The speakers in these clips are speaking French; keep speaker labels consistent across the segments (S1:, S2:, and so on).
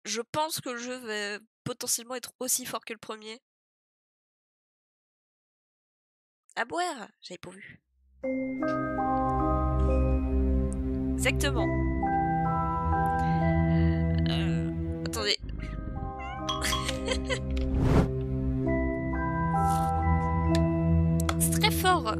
S1: Je pense que le jeu va potentiellement être aussi fort que le premier. À boire, j'avais pas vu. Exactement. Attendez. C'est très fort.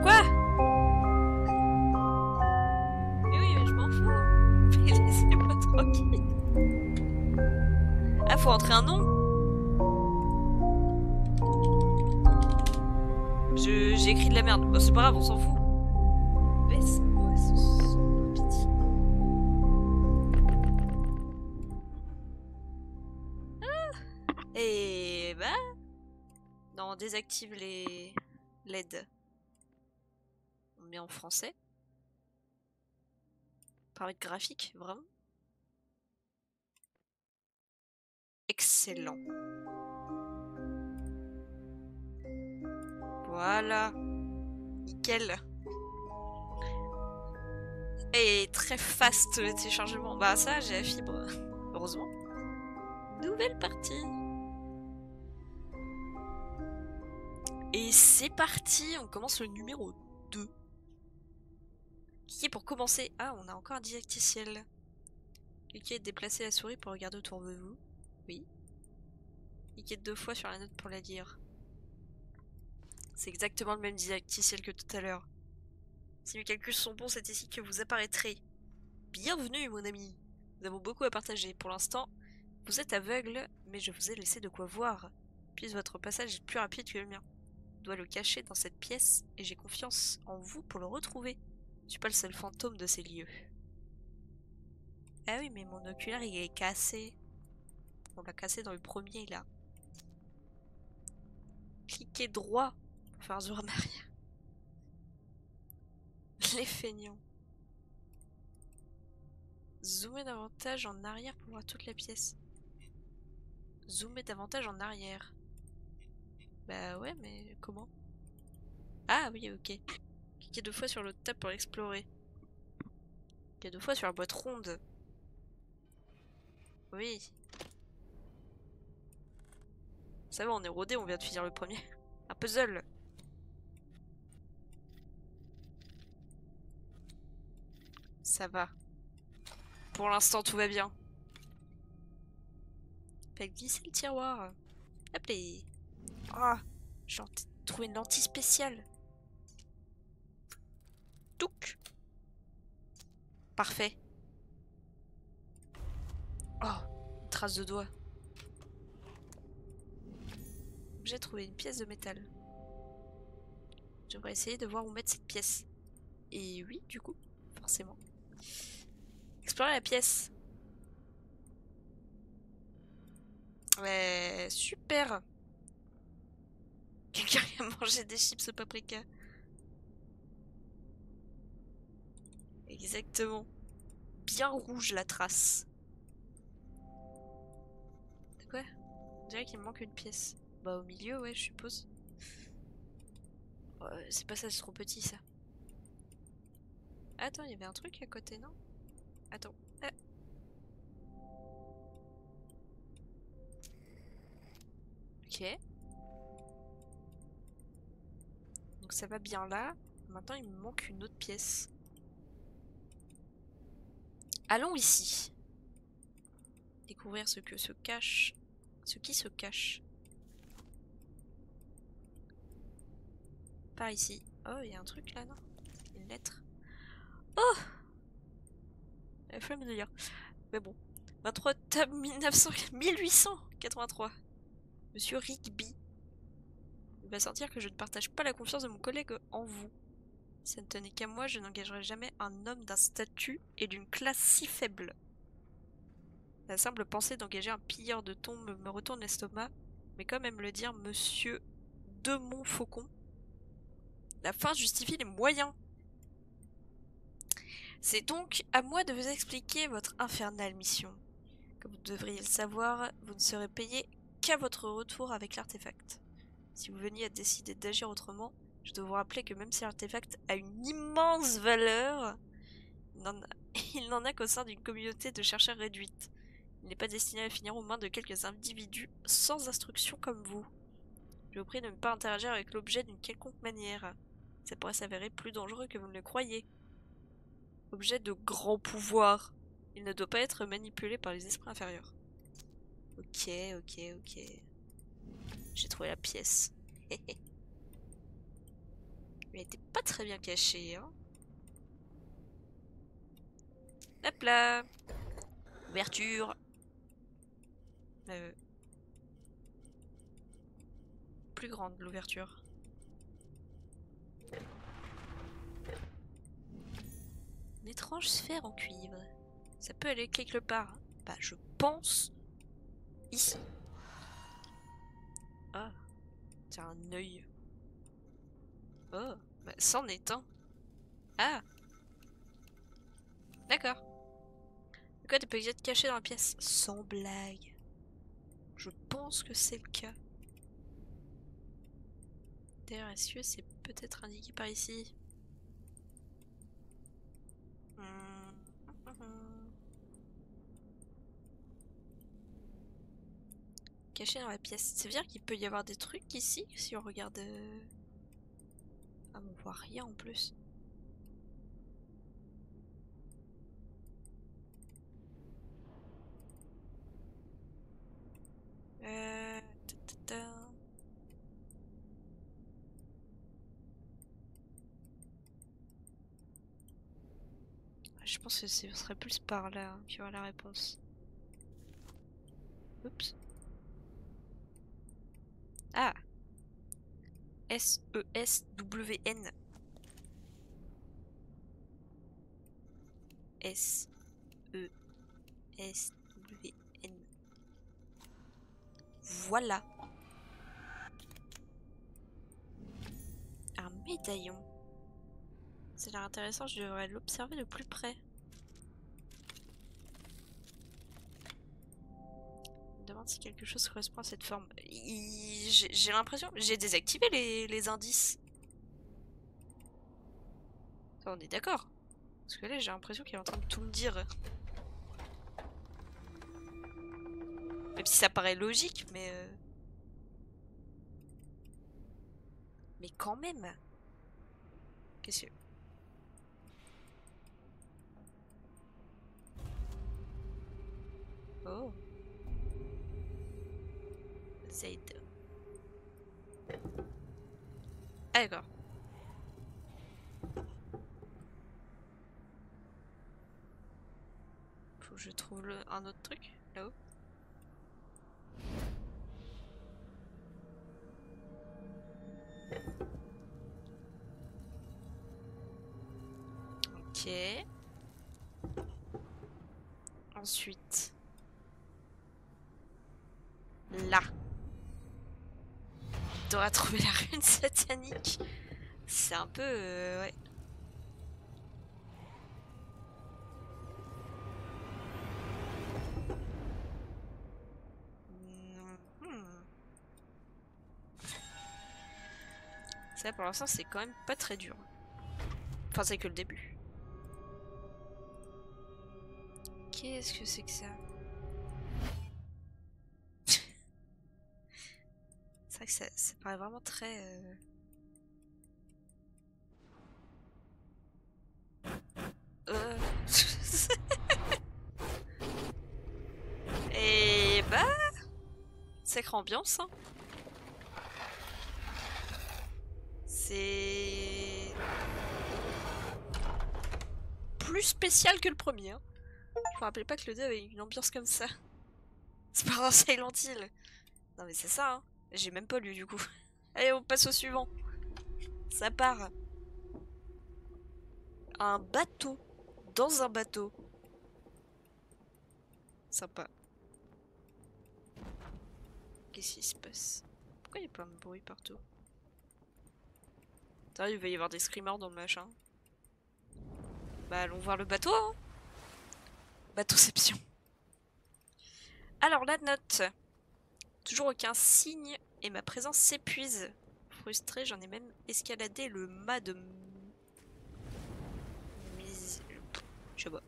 S1: Quoi? Mais oui, mais je m'en fous. Mais laissez-moi tranquille. Ah, faut entrer un nom? J'ai écrit de la merde. Bah, c'est pas grave, on s'en fout. Baisse. Pitié. Et bah... Non, on désactive les LED. On met en français. Paramètres graphiques, vraiment. Excellent. Voilà. Nickel. Et très fast le téléchargement. Bah ça, j'ai la fibre. Heureusement. Nouvelle partie. Et c'est parti, on commence le numéro 2. Cliquez pour commencer. Ah, on a encore un didacticiel. Cliquez et déplacez la souris pour regarder autour de vous. Oui. Cliquez 2 fois sur la note pour la lire. C'est exactement le même didacticiel que tout à l'heure. Si mes calculs sont bons, c'est ici que vous apparaîtrez. Bienvenue, mon ami. Nous avons beaucoup à partager. Pour l'instant, vous êtes aveugle, mais je vous ai laissé de quoi voir. Puis votre passage est plus rapide que le mien. Je dois le cacher dans cette pièce, et j'ai confiance en vous pour le retrouver. Je suis pas le seul fantôme de ces lieux. Ah oui, mais mon oculaire, il est cassé. On l'a cassé dans le premier, là. Cliquez droit pour faire zoom en arrière. Les feignants. Zoomez davantage en arrière pour voir toute la pièce. Zoomez davantage en arrière. Bah ouais, mais comment? Ah oui, ok. Cliquez 2 fois sur le tab pour l'explorer. Cliquez 2 fois sur la boîte ronde. Oui. Ça va, on est rodé, on vient de finir le premier. Un puzzle. Ça va. Pour l'instant, tout va bien. Faites glisser le tiroir. Hop les. Ah, j'ai trouvé une lentille spéciale. Touc. Parfait. Oh, une trace de doigt. J'ai trouvé une pièce de métal. J'aimerais essayer de voir où mettre cette pièce. Et oui, du coup, forcément. Explorer la pièce. Ouais, super. Quelqu'un a mangé des chips au paprika. Exactement. Bien rouge la trace. C'est quoi? On dirait qu'il me manque une pièce. Bah au milieu, ouais, je suppose. C'est pas ça, c'est trop petit ça. Attends, il y avait un truc à côté, non? Attends. Ah. Ok. Donc ça va bien là. Maintenant, il me manque une autre pièce. Allons ici. Découvrir ce que se cache. Ce qui se cache. Par ici. Oh, il y a un truc là, non? Une lettre. Oh! La flamme de lire. Mais bon. 23 table 1883. Monsieur Rigby. Il va sentir que je ne partage pas la confiance de mon collègue en vous. Si ça ne tenait qu'à moi, je n'engagerais jamais un homme d'un statut et d'une classe si faible. La simple pensée d'engager un pilleur de tombes me retourne l'estomac, mais comme aime le dire Monsieur de Montfaucon, la fin justifie les moyens. C'est donc à moi de vous expliquer votre infernale mission. Comme vous devriez le savoir, vous ne serez payé qu'à votre retour avec l'artefact. Si vous veniez à décider d'agir autrement, je dois vous rappeler que même si l'artefact a une immense valeur, il n'en a qu'au sein d'une communauté de chercheurs réduite. Il n'est pas destiné à finir aux mains de quelques individus sans instruction comme vous. Je vous prie de ne pas interagir avec l'objet d'une quelconque manière. Ça pourrait s'avérer plus dangereux que vous ne le croyez. Objet de grand pouvoir. Il ne doit pas être manipulé par les esprits inférieurs. Ok. J'ai trouvé la pièce. Elle était pas très bien cachée, hein. Hop là. Ouverture. Plus grande l'ouverture. Une étrange sphère en cuivre. Ça peut aller quelque part. Bah, je pense ici. Ah, c'est un œil. Oh, bah, c'en est un. Ah, d'accord. Le code peut être caché dans la pièce. Sans blague. Je pense que c'est le cas. D'ailleurs, est-ce que c'est peut-être indiqué par ici? Caché dans la pièce. Ça veut dire qu'il peut y avoir des trucs ici si on regarde... Ah, on voit rien en plus. Je pense que ce serait plus par là hein, qu'il y aura la réponse. Oups. Ah! S-E-S-W-N. S-E-S-W-N. Voilà. Un médaillon. Ça a l'air intéressant, je devrais l'observer de plus près. Je me demande si quelque chose correspond à cette forme. J'ai l'impression... J'ai désactivé les indices. Ça, on est d'accord. Parce que là, j'ai l'impression qu'il est en train de tout me dire. Même si ça paraît logique, mais... Mais quand même. Qu'est-ce que... Oh. Zaid. Ah d'accord. Faut que je trouve un autre truc, là-haut. Ok. Ensuite. Là. On devra trouver la rune satanique. C'est un peu... ouais. Ça, pour l'instant, c'est quand même pas très dur. Enfin, c'est que le début. Qu'est-ce que c'est que ça? C'est vrai que ça paraît vraiment très... Et bah... Sacrée ambiance, hein. C'est... plus spécial que le premier, hein. Je me rappelais pas que le 2 avait une ambiance comme ça. C'est pas un Silent Hill. Non mais c'est ça, hein. J'ai même pas lu du coup. Allez, on passe au suivant. Ça part. Un bateau. Dans un bateau. Sympa. Qu'est-ce qui se passe? Pourquoi il y a plein de bruit partout? Attends, il va y avoir des screamers dans le machin. Bah allons voir le bateau, hein. Bateauception. Alors la note. Toujours aucun signe et ma présence s'épuise. Frustré, j'en ai même escaladé le mât de... Je sais pas.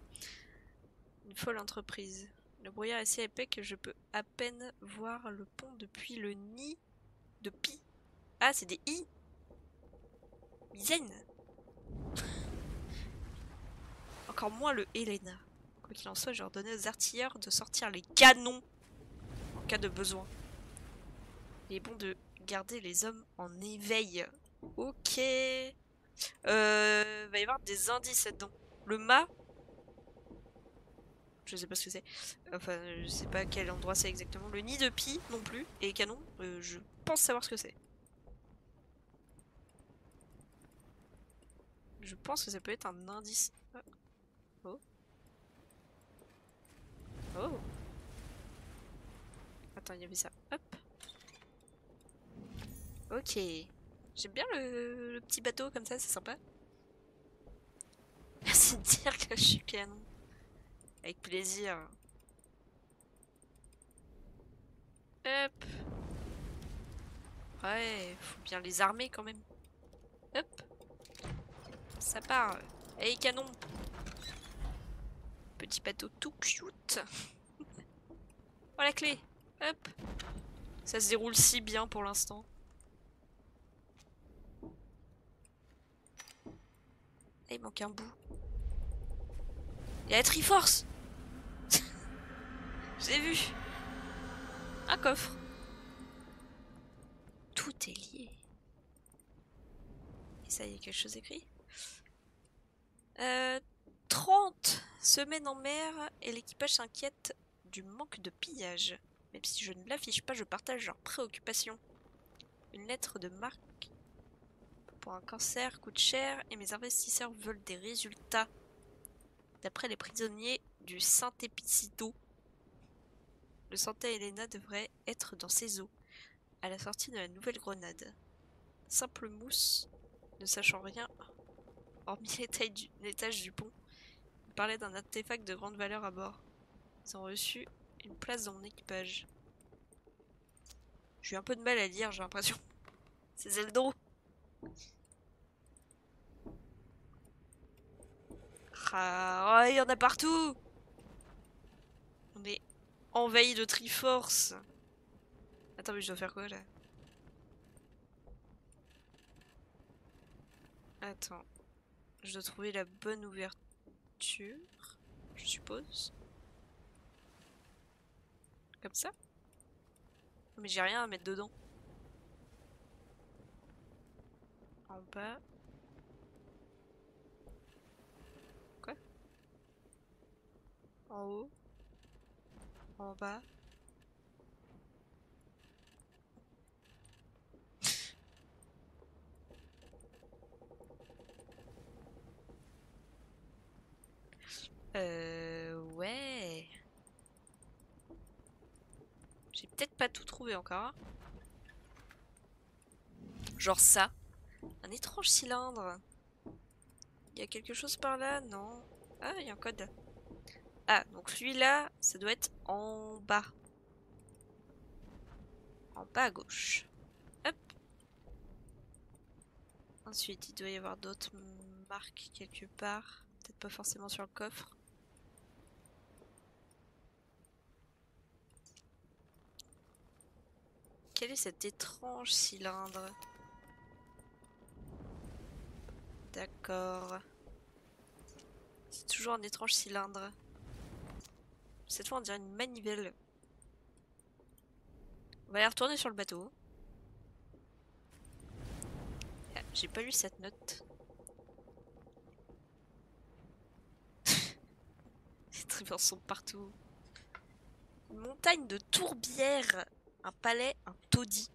S1: Une folle entreprise. Le brouillard est si épais que je peux à peine voir le pont depuis le nid de Pi. Ah, c'est des I. Zen. Encore moins le Helena. Quoi qu'il en soit, j'ai ordonné aux artilleurs de sortir les canons en cas de besoin. Il est bon de garder les hommes en éveil. Ok. Va y avoir des indices là-dedans. Le mât. Je sais pas ce que c'est. Enfin, je sais pas quel endroit c'est exactement. Le nid de Pi non plus. Et canon, je pense savoir ce que c'est. Je pense que ça peut être un indice. Oh. Oh. Attends, il y avait ça. Hop. Ok. J'aime bien le petit bateau comme ça, c'est sympa. Merci de dire que je suis canon. Avec plaisir. Hop. Ouais, faut bien les armer quand même. Hop. Ça part. Hey, canon. Petit bateau tout cute. Oh, la clé. Hop. Ça se déroule si bien pour l'instant. Ah, il manque un bout. Il y a la Triforce. J'ai vu. Un coffre. Tout est lié. Et ça, il y a quelque chose écrit. 30 semaines en mer et l'équipage s'inquiète du manque de pillage. Même si je ne l'affiche pas, je partage leurs préoccupations. Une lettre de Marc pour un cancer coûte cher et mes investisseurs veulent des résultats. D'après les prisonniers du Saint-Épicito, le Santa Helena devrait être dans ses eaux, à la sortie de la Nouvelle-Grenade. Simple mousse, ne sachant rien, hormis l'étage du pont, il parlait d'un artefact de grande valeur à bord. Ils ont reçu une place dans mon équipage. J'ai eu un peu de mal à lire, j'ai l'impression. C'est Zeldro. Ah, il y en a partout. On est envahi de Triforce. Attends, mais je dois faire quoi là? Attends. Je dois trouver la bonne ouverture, je suppose. Comme ça? Mais j'ai rien à mettre dedans. En bas. Quoi? En haut. En bas. Ouais. J'ai peut-être pas tout trouvé encore. Hein. Genre ça. Un étrange cylindre. Il y a quelque chose par là? Non. Ah, il y a un code. Ah, donc celui-là, ça doit être en bas. En bas à gauche. Hop. Ensuite, il doit y avoir d'autres marques quelque part. Peut-être pas forcément sur le coffre. Quel est cet étrange cylindre? D'accord. C'est toujours un étrange cylindre. Cette fois, on dirait une manivelle. On va aller retourner sur le bateau. Ah, j'ai pas lu cette note. Les trésors sont partout. Une montagne de tourbières. Un palais, un taudis.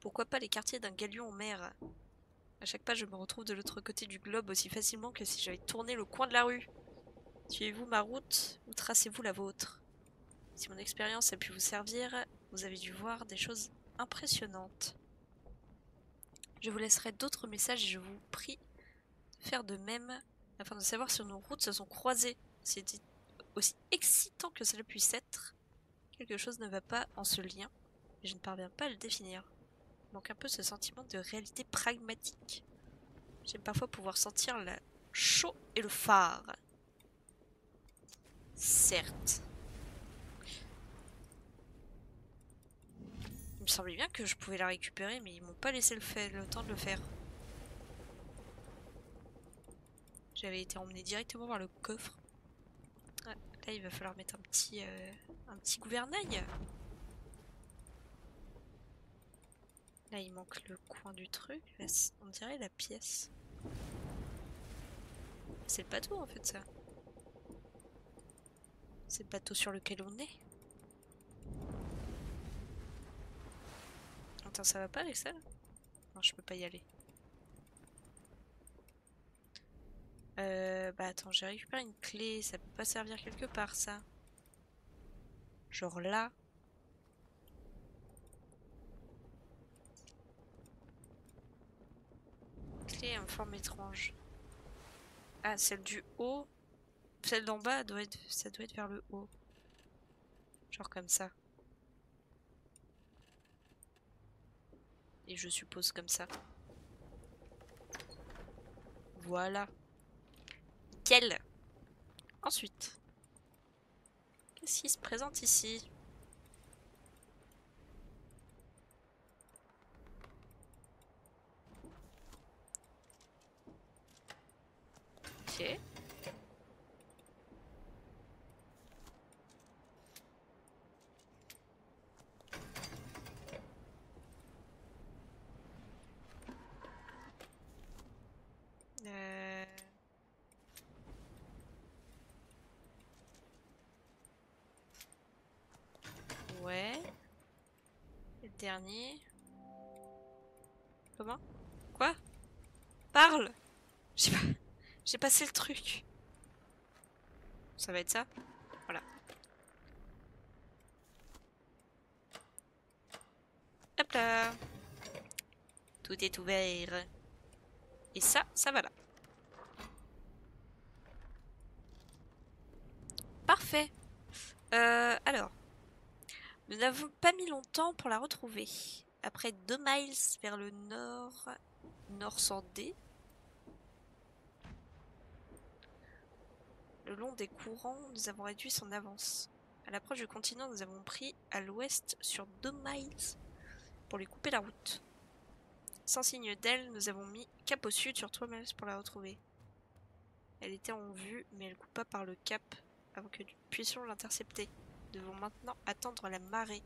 S1: Pourquoi pas les quartiers d'un galion en mer? À chaque pas, je me retrouve de l'autre côté du globe aussi facilement que si j'avais tourné le coin de la rue. Suivez-vous ma route ou tracez-vous la vôtre? Si mon expérience a pu vous servir, vous avez dû voir des choses impressionnantes. Je vous laisserai d'autres messages et je vous prie de faire de même afin de savoir si nos routes se sont croisées. C'était aussi excitant que cela puisse être. Quelque chose ne va pas en ce lien, mais je ne parviens pas à le définir. Il manque un peu ce sentiment de réalité pragmatique. J'aime parfois pouvoir sentir le chaud et le phare. Certes. Il me semblait bien que je pouvais la récupérer, mais ils m'ont pas laissé le temps de le faire. J'avais été emmenée directement vers le coffre. Ah, là, il va falloir mettre un petit gouvernail. Là, il manque le coin du truc. Là, on dirait la pièce. C'est le bateau, en fait, ça. C'est le bateau sur lequel on est. Attends, ça va pas avec ça, là? Non, je peux pas y aller. Bah attends, j'ai récupéré une clé. Ça peut pas servir quelque part, ça. Genre là. Clé en forme étrange. Ah, celle du haut. Celle d'en bas, ça doit être vers le haut. Genre comme ça. Et je suppose comme ça. Voilà. Nickel. Ensuite. Qu'est-ce qui se présente ici? Ok. Euh... Ouais. Et le dernier. Comment? Quoi? Parle! J'ai pas... J'ai passé le truc. Ça va être ça? Voilà. Hop là! Tout est ouvert. Et ça va là. Parfait. Alors. Nous n'avons pas mis longtemps pour la retrouver. Après 2 miles vers le nord... Nord sans D. Le long des courants, nous avons réduit son avance. À l'approche du continent, nous avons pris à l'ouest sur 2 miles pour lui couper la route. Sans signe d'elle, nous avons mis cap au sud sur 3 miles pour la retrouver. Elle était en vue, mais elle coupa par le cap avant que nous puissions l'intercepter. Nous devons maintenant attendre la marée.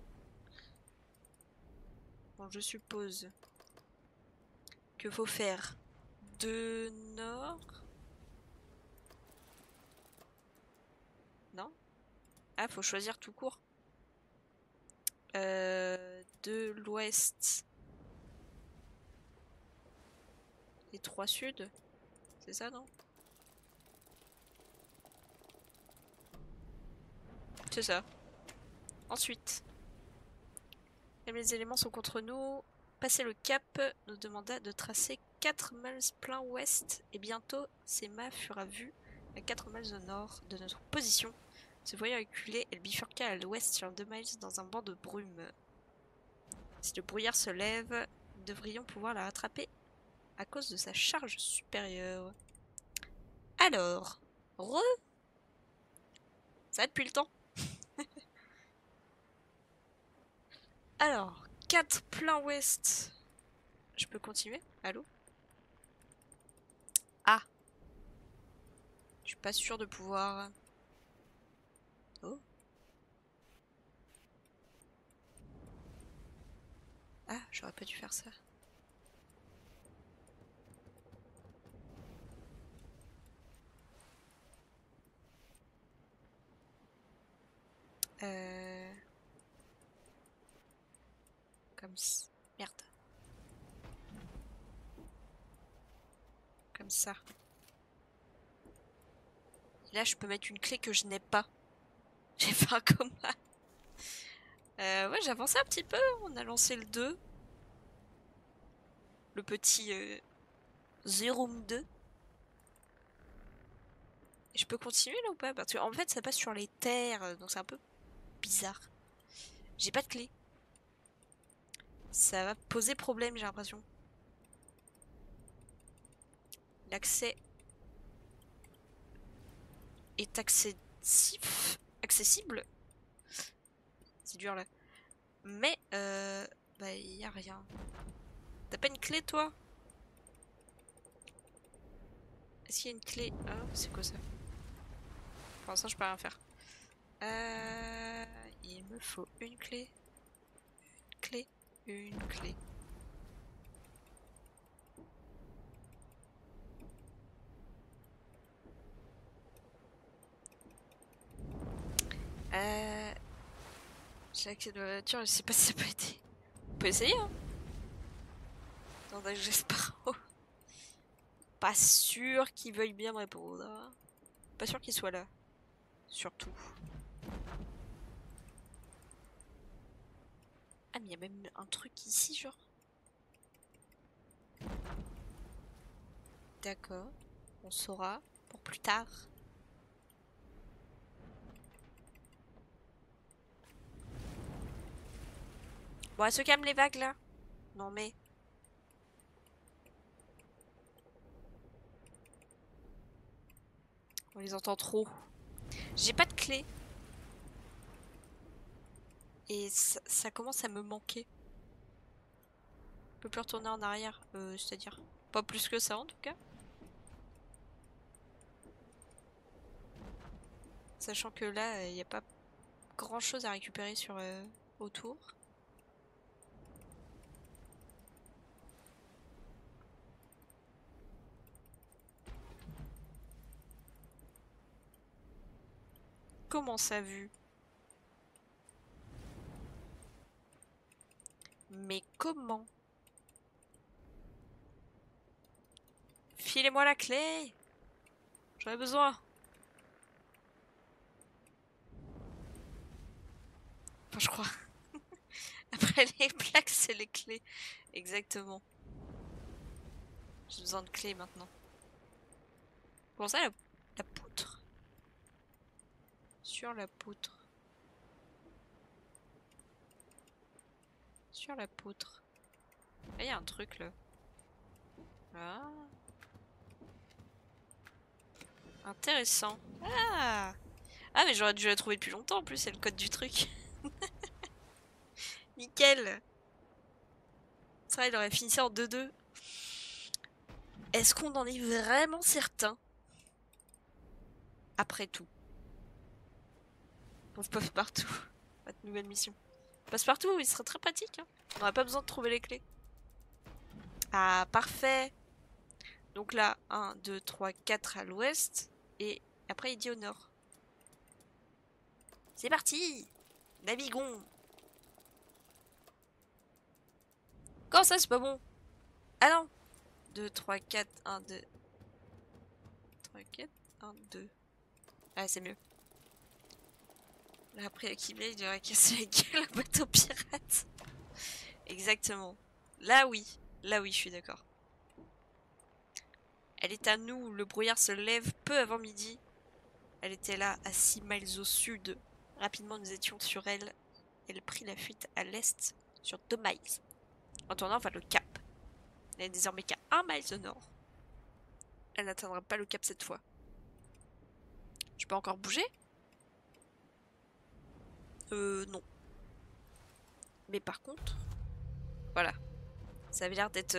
S1: Bon, je suppose que faut faire de nord. Non? Ah, faut choisir tout court. De l'ouest. Et 3 sud. C'est ça, non? C'est ça. Ensuite. Comme les éléments sont contre nous, passer le cap nous demanda de tracer 4 miles plein ouest et bientôt ces mâts furent à vue à 4 miles au nord de notre position. Se voyant reculer, elle bifurqua à l'ouest sur 2 miles dans un banc de brume. Si le brouillard se lève, nous devrions pouvoir la rattraper à cause de sa charge supérieure. Alors, ça va depuis le temps. Alors, 4 plein ouest. Je peux continuer? Allô? Ah! Je suis pas sûre de pouvoir... Oh! Ah, j'aurais pas dû faire ça. Comme ça. Merde. Comme ça. Et là, je peux mettre une clé que je n'ai pas. J'ai fait un coma. Ouais, j'avançais un petit peu. On a lancé le 2. Le petit Zerum 2. Et je peux continuer là ou pas? Parce qu'en fait, ça passe sur les terres. Donc c'est un peu bizarre. J'ai pas de clé. Ça va poser problème, j'ai l'impression. L'accès est accessible. C'est dur là. Mais bah y a rien. T'as pas une clé toi? Est-ce qu'il y a une clé? Ah, c'est quoi ça? Pour l'instant je peux rien faire. Il me faut une clé. Une clé. Une clé. J'ai accès de la voiture, je sais pas si ça peut aider. On peut essayer hein. Attendez, j'espère. Pas sûr qu'il veuille bien me répondre. Pas sûr qu'il soit là. Surtout. Ah mais il y a même un truc ici genre. D'accord. On saura pour plus tard. Bon, elle se calme les vagues là. Non mais. On les entend trop. J'ai pas de clé. Et ça commence à me manquer. Je peux plus retourner en arrière. C'est-à-dire. Pas plus que ça en tout cas. Sachant que là, il n'y a pas grand chose à récupérer sur autour. Comment ça vu? Mais comment? Filez-moi la clé! J'en ai besoin! Enfin, je crois. Après les plaques, c'est les clés. Exactement. J'ai besoin de clés maintenant. Comment ça, la poutre? Sur la poutre. Sur la poutre. Ah, il y a un truc là. Ah. Intéressant. Ah! Ah, mais j'aurais dû la trouver depuis longtemps en plus, c'est le code du truc. Nickel! Ça, il aurait fini ça en 2-2. Est-ce qu'on en est vraiment certain? Après tout. On se passe partout. Pas de nouvelle mission. Passe-partout, il serait très pratique. Hein. On n'aurait pas besoin de trouver les clés. Ah, parfait. Donc là, 1, 2, 3, 4 à l'ouest. Et après, il dit au nord. C'est parti! Navigons! Comment ça, c'est pas bon? Ah non! 2, 3, 4, 1, 2. 3, 4, 1, 2. Ah, c'est mieux. Là, après, Akimé, il aurait cassé la gueule au bateau pirate. Exactement. Là, oui. Là, oui, je suis d'accord. Elle est à nous. Le brouillard se lève peu avant midi. Elle était là, à 6 miles au sud. Rapidement, nous étions sur elle. Elle prit la fuite à l'est, sur 2 miles. En tournant vers le cap. Elle n'est désormais qu'à 1 mile au nord. Elle n'atteindra pas le cap cette fois. Je peux encore bouger? Non. Mais par contre... Voilà. Ça avait l'air d'être...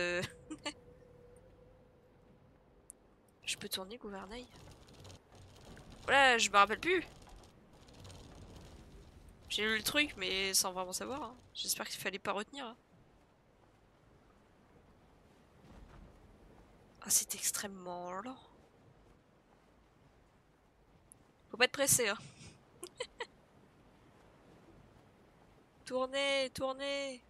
S1: Je peux tourner, gouvernail? Voilà, je me rappelle plus. J'ai lu le truc, mais sans vraiment savoir. Hein. J'espère qu'il fallait pas retenir. Hein. Ah, c'est extrêmement lent. Faut pas être pressé, hein. Tournez, tournez.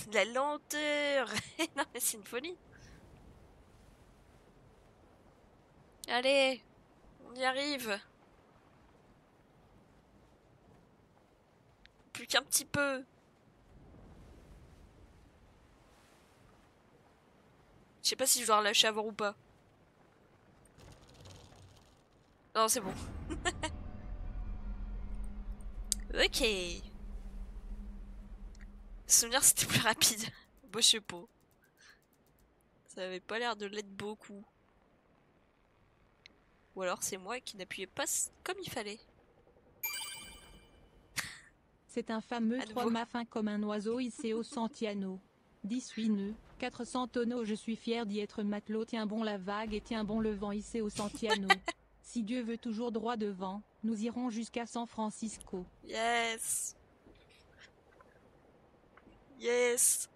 S1: De la lenteur. Non, mais c'est une folie. Allez, on y arrive. Plus qu'un petit peu. sais pas si je dois relâcher avant ou pas. Non, c'est bon. Ok. Souvenir, c'était plus rapide. Bon, je sais pas. Ça avait pas l'air de l'être beaucoup. Ou alors c'est moi qui n'appuyais pas comme il fallait.
S2: C'est un fameux
S1: À
S2: 3
S1: nouveau.
S2: mâts fin comme un oiseau hissé au Santiano. 18 nœuds, 400 tonneaux, je suis fier d'y être matelot, tiens bon la vague et tiens bon le vent hissé au Santiano. Si Dieu veut toujours droit devant, nous irons jusqu'à San Francisco.
S1: Yes. Yes.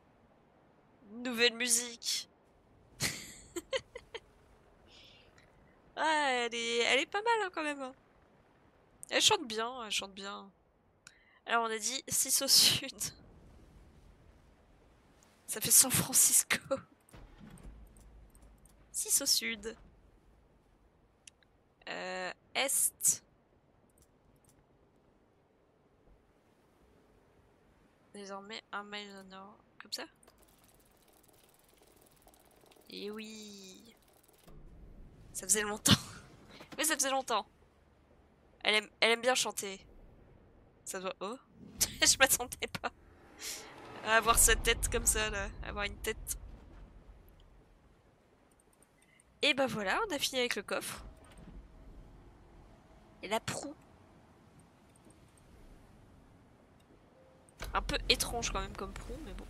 S1: Nouvelle musique. Ah, elle est pas mal hein, quand même. Hein. Elle chante bien, elle chante bien. Alors on a dit 6 au sud. Ça fait San Francisco. 6 au sud. Est. Désormais 1 mile au nord. Comme ça. Et oui. Ça faisait longtemps. Oui, ça faisait longtemps. Elle aime bien chanter. Ça doit... Oh. Je m'attendais pas à avoir sa tête comme ça, là. Avoir une tête. Et bah voilà, on a fini avec le coffre. Et la proue. Un peu étrange quand même comme proue, mais bon.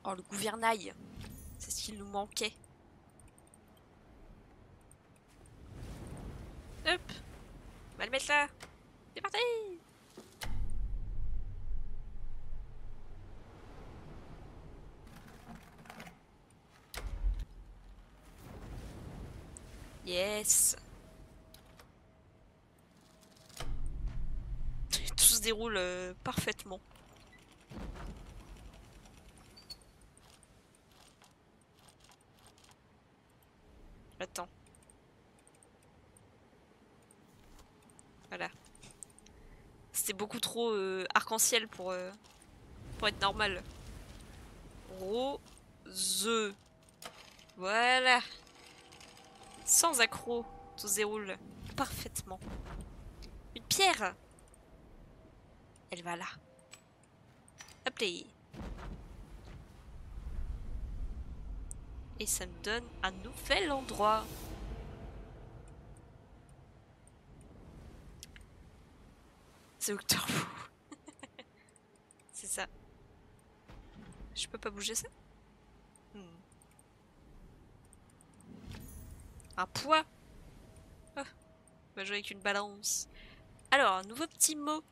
S1: Oh, le gouvernail. C'est ce qu'il nous manquait. Hop. On va le mettre là. C'est parti. Yes. Tout se déroule parfaitement. Attends. Voilà. C'était beaucoup trop arc-en-ciel pour être normal. Rose. Voilà. Sans accroc. Tout se déroule parfaitement. Une pierre. Elle va là. Hop là. Et ça me donne un nouvel endroit. C'est Doctor Who. C'est ça. Je peux pas bouger ça? Un poids. Oh, on va jouer avec une balance. Alors, un nouveau petit mot.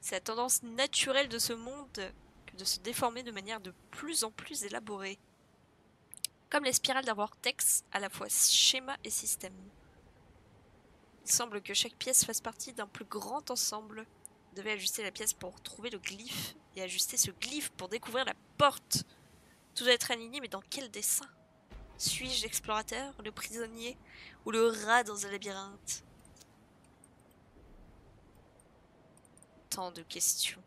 S1: C'est la tendance naturelle de ce monde que de se déformer de manière de plus en plus élaborée. Comme les spirales d'un vortex, à la fois schéma et système. Il semble que chaque pièce fasse partie d'un plus grand ensemble. Vous devez ajuster la pièce pour trouver le glyphe et ajuster ce glyphe pour découvrir la porte. Tout doit être aligné, mais dans quel dessin? Suis-je l'explorateur, le prisonnier ou le rat dans un labyrinthe? Tant de questions.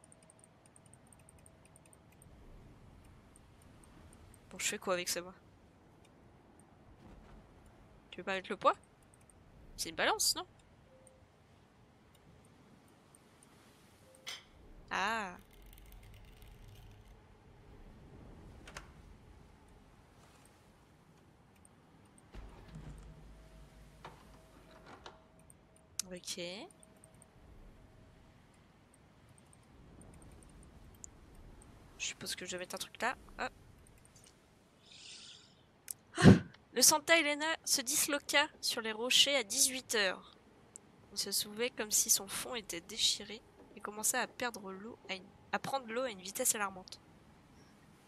S1: Bon, je fais quoi avec ça, moi? Tu veux pas mettre le poids? C'est une balance, non? Ah. Ok. Je suppose que je vais mettre un truc là. Hop. Le Santa Elena se disloqua sur les rochers à 18 h. Il se soulevait comme si son fond était déchiré et commença à perdre l'eau à prendre l'eau à une vitesse alarmante.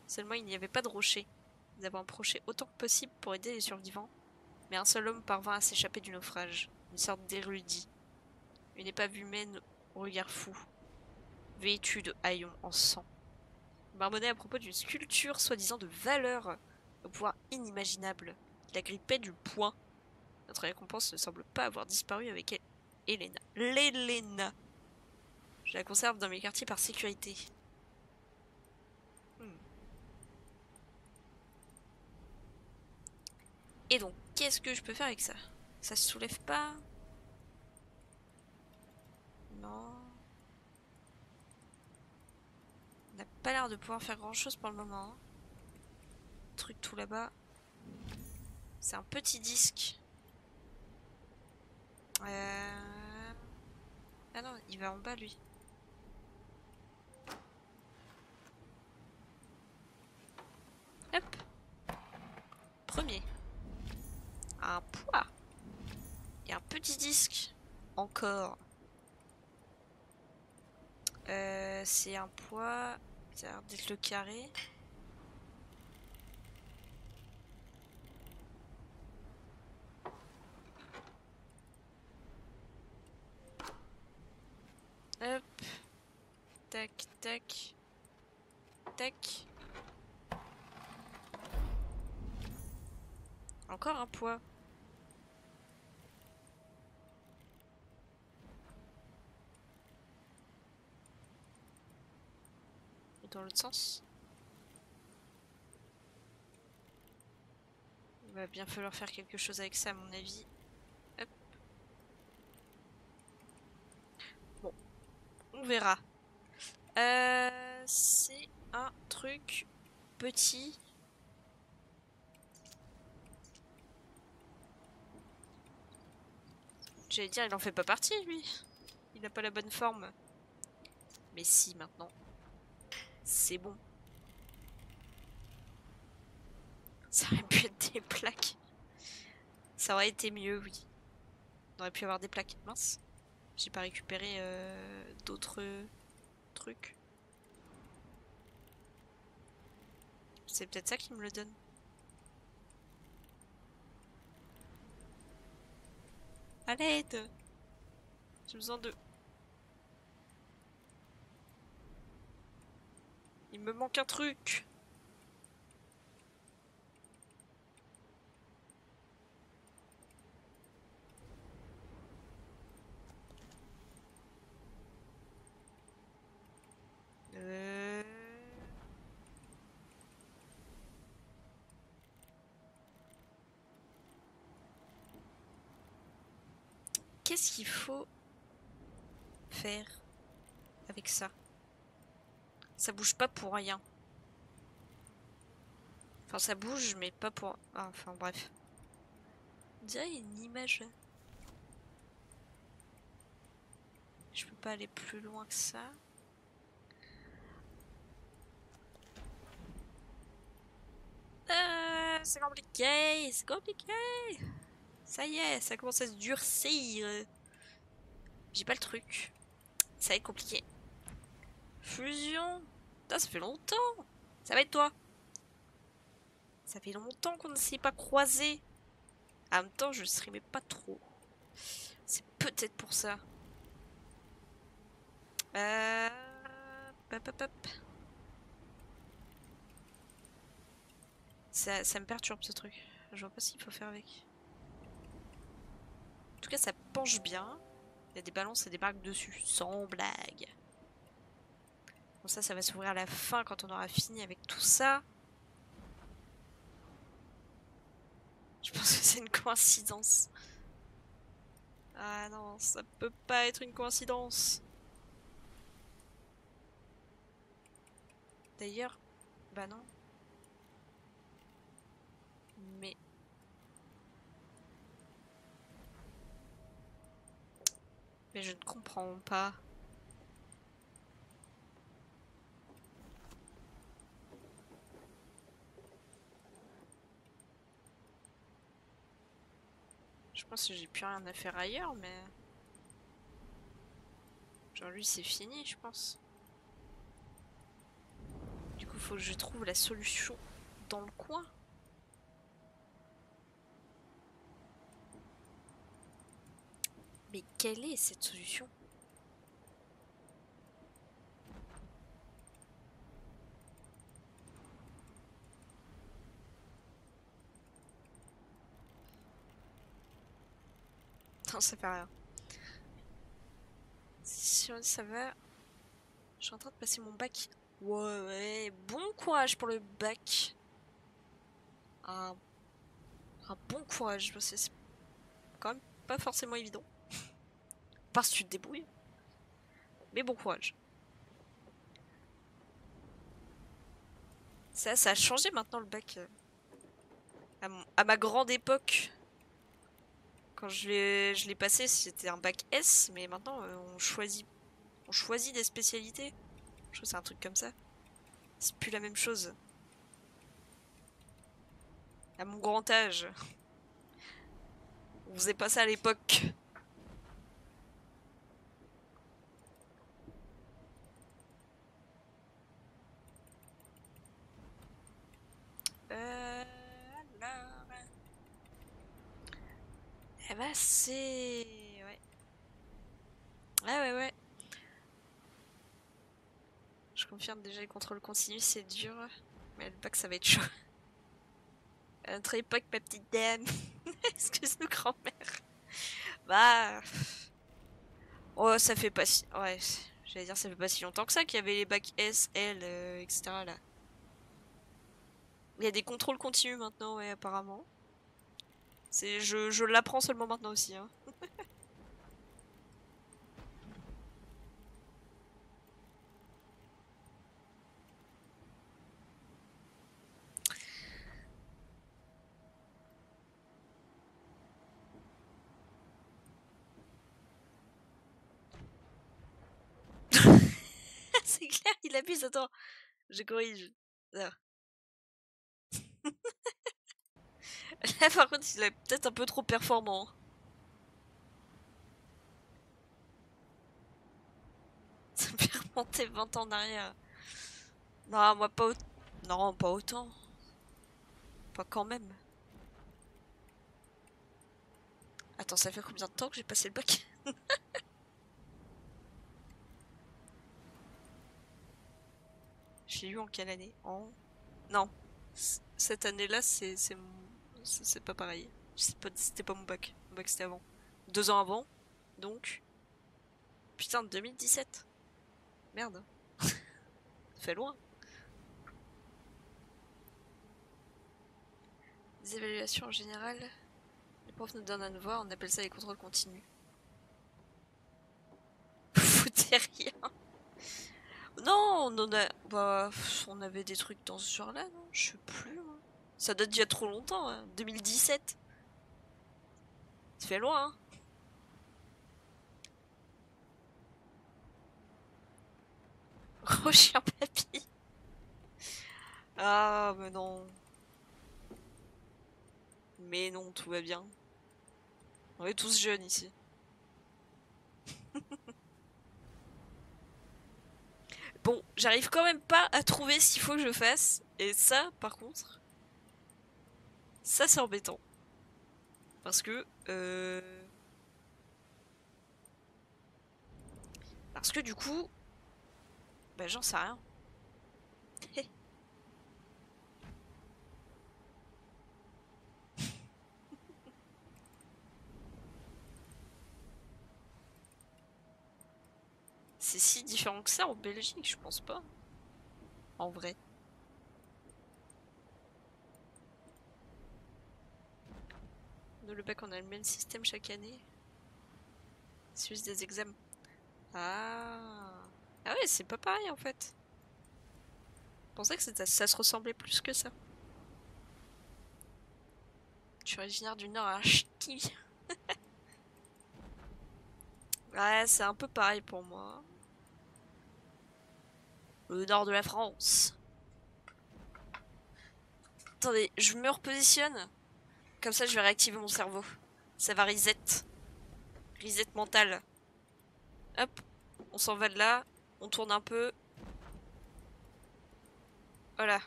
S1: Seulement il n'y avait pas de rochers. Nous avons approché autant que possible pour aider les survivants, mais un seul homme parvint à s'échapper du naufrage, une sorte d'érudit. Une épave humaine au regard fou, vêtue de haillons en sang. Marmonnait à propos d'une sculpture soi-disant de valeur au pouvoir inimaginable. Il agrippait du poing. Notre récompense ne semble pas avoir disparu avec Elena. L'Elena. Je la conserve dans mes quartiers par sécurité. Et donc, qu'est-ce que je peux faire avec ça? Ça se soulève pas? Non. On n'a pas l'air de pouvoir faire grand chose pour le moment. Hein. Truc tout là-bas. C'est un petit disque. Ah non, il va en bas lui. Hop. Premier. Un poids. Et un petit disque. Encore. C'est un poids. Ça a l'air d'être le carré. Hop. Tac, tac. Tac. Encore un poids. Et dans l'autre sens. Il va bien falloir faire quelque chose avec ça à mon avis. Hop. Bon. On verra. C'est un truc petit. J'allais dire, il en fait pas partie, lui. Il n'a pas la bonne forme. Mais si, maintenant. C'est bon. Ça aurait pu être des plaques. Ça aurait été mieux, oui. On aurait pu avoir des plaques. Mince. J'ai pas récupéré d'autres trucs. C'est peut-être ça qui me le donne. À l'aide! J'ai besoin de... Il me manque un truc! Qu'est-ce qu'il faut faire avec ça? Ça bouge pas pour rien. Enfin, ça bouge, mais pas pour... Ah, enfin, bref. On dirait une image. Je peux pas aller plus loin que ça. C'est compliqué, c'est compliqué. Ça y est, ça commence à se durcir. J'ai pas le truc. Ça va être compliqué. Fusion. Putain, ça fait longtemps. Ça va être toi. Ça fait longtemps qu'on ne s'est pas croisé. En même temps, je streamais pas trop. C'est peut-être pour ça. Hop, hop, hop. Ça me perturbe ce truc. Je vois pas ce qu'il faut faire avec. En tout cas, ça penche bien. Il y a des balances et des barques dessus. Sans blague. Bon, ça va s'ouvrir à la fin quand on aura fini avec tout ça. Je pense que c'est une coïncidence. Ah non, ça peut pas être une coïncidence. D'ailleurs, bah non. Mais... Mais je ne comprends pas. Je pense que j'ai plus rien à faire ailleurs, mais... Genre lui, c'est fini, je pense. Du coup, faut que je trouve la solution dans le coin. Mais quelle est cette solution? Non, ça fait rien. Si ça va... Je suis en train de passer mon bac. Ouais, bon courage pour le bac. Ah. Un bon courage, parce que c'est quand même pas forcément évident. Parce que tu te débrouilles. Mais bon courage. Ça a changé maintenant le bac. À ma grande époque, quand je l'ai passé, c'était un bac S, mais maintenant on choisit des spécialités. Je trouve que c'est un truc comme ça. C'est plus la même chose. À mon grand âge, on faisait pas ça à l'époque. Alors... Eh bah c'est... Ouais. Ouais. Je confirme déjà les contrôles continus, c'est dur. Mais le bac, ça va être chaud. À notre époque, ma petite dame. Excuse-nous, grand-mère. Bah... Oh, ça fait pas si... Ouais, j'allais dire ça fait pas si longtemps que ça qu'il y avait les bacs S, L, etc. là. Il y a des contrôles continus maintenant, ouais, apparemment. Je l'apprends seulement maintenant aussi, hein. C'est clair, il abuse, attends. Je corrige. Là. Là, par contre, il est peut-être un peu trop performant. Ça me fait remonter 20 ans en arrière. Non, moi pas autant. Non, pas autant. Pas quand même. Attends, ça fait combien de temps que j'ai passé le bac? J'ai eu en quelle année? Non. Cette année-là, c'est pas pareil. C'était pas mon bac. Mon bac, c'était avant. 2 ans avant. Donc... Putain, 2017. Merde. Ça fait loin. Les évaluations en général, les profs nous donnent un devoir, on appelle ça les contrôles continus. Vous foutez rien. Non, on avait des trucs dans ce genre-là, non? Je sais plus, moi. Ça date d'il y a trop longtemps, hein. 2017. Ça fait loin, hein. Gros chien papy. Ah, mais non. Mais non, tout va bien. On est tous jeunes ici. Bon, j'arrive quand même pas à trouver ce qu'il faut que je fasse. Et ça, par contre, ça c'est embêtant. Parce que... Parce que du coup... Bah j'en sais rien. C'est si différent que ça en Belgique, je pense pas. En vrai. Nous, le bac, on a le même système chaque année. C'est juste des examens. Ah. Ah ouais, c'est pas pareil en fait. Je pensais que ça se ressemblait plus que ça. Je suis originaire du Nord à Ch'ti. Ouais, c'est un peu pareil pour moi. Le nord de la France. Attendez, je me repositionne. Comme ça, je vais réactiver mon cerveau. Ça va reset. Reset mental. Hop, on s'en va de là. On tourne un peu. Voilà.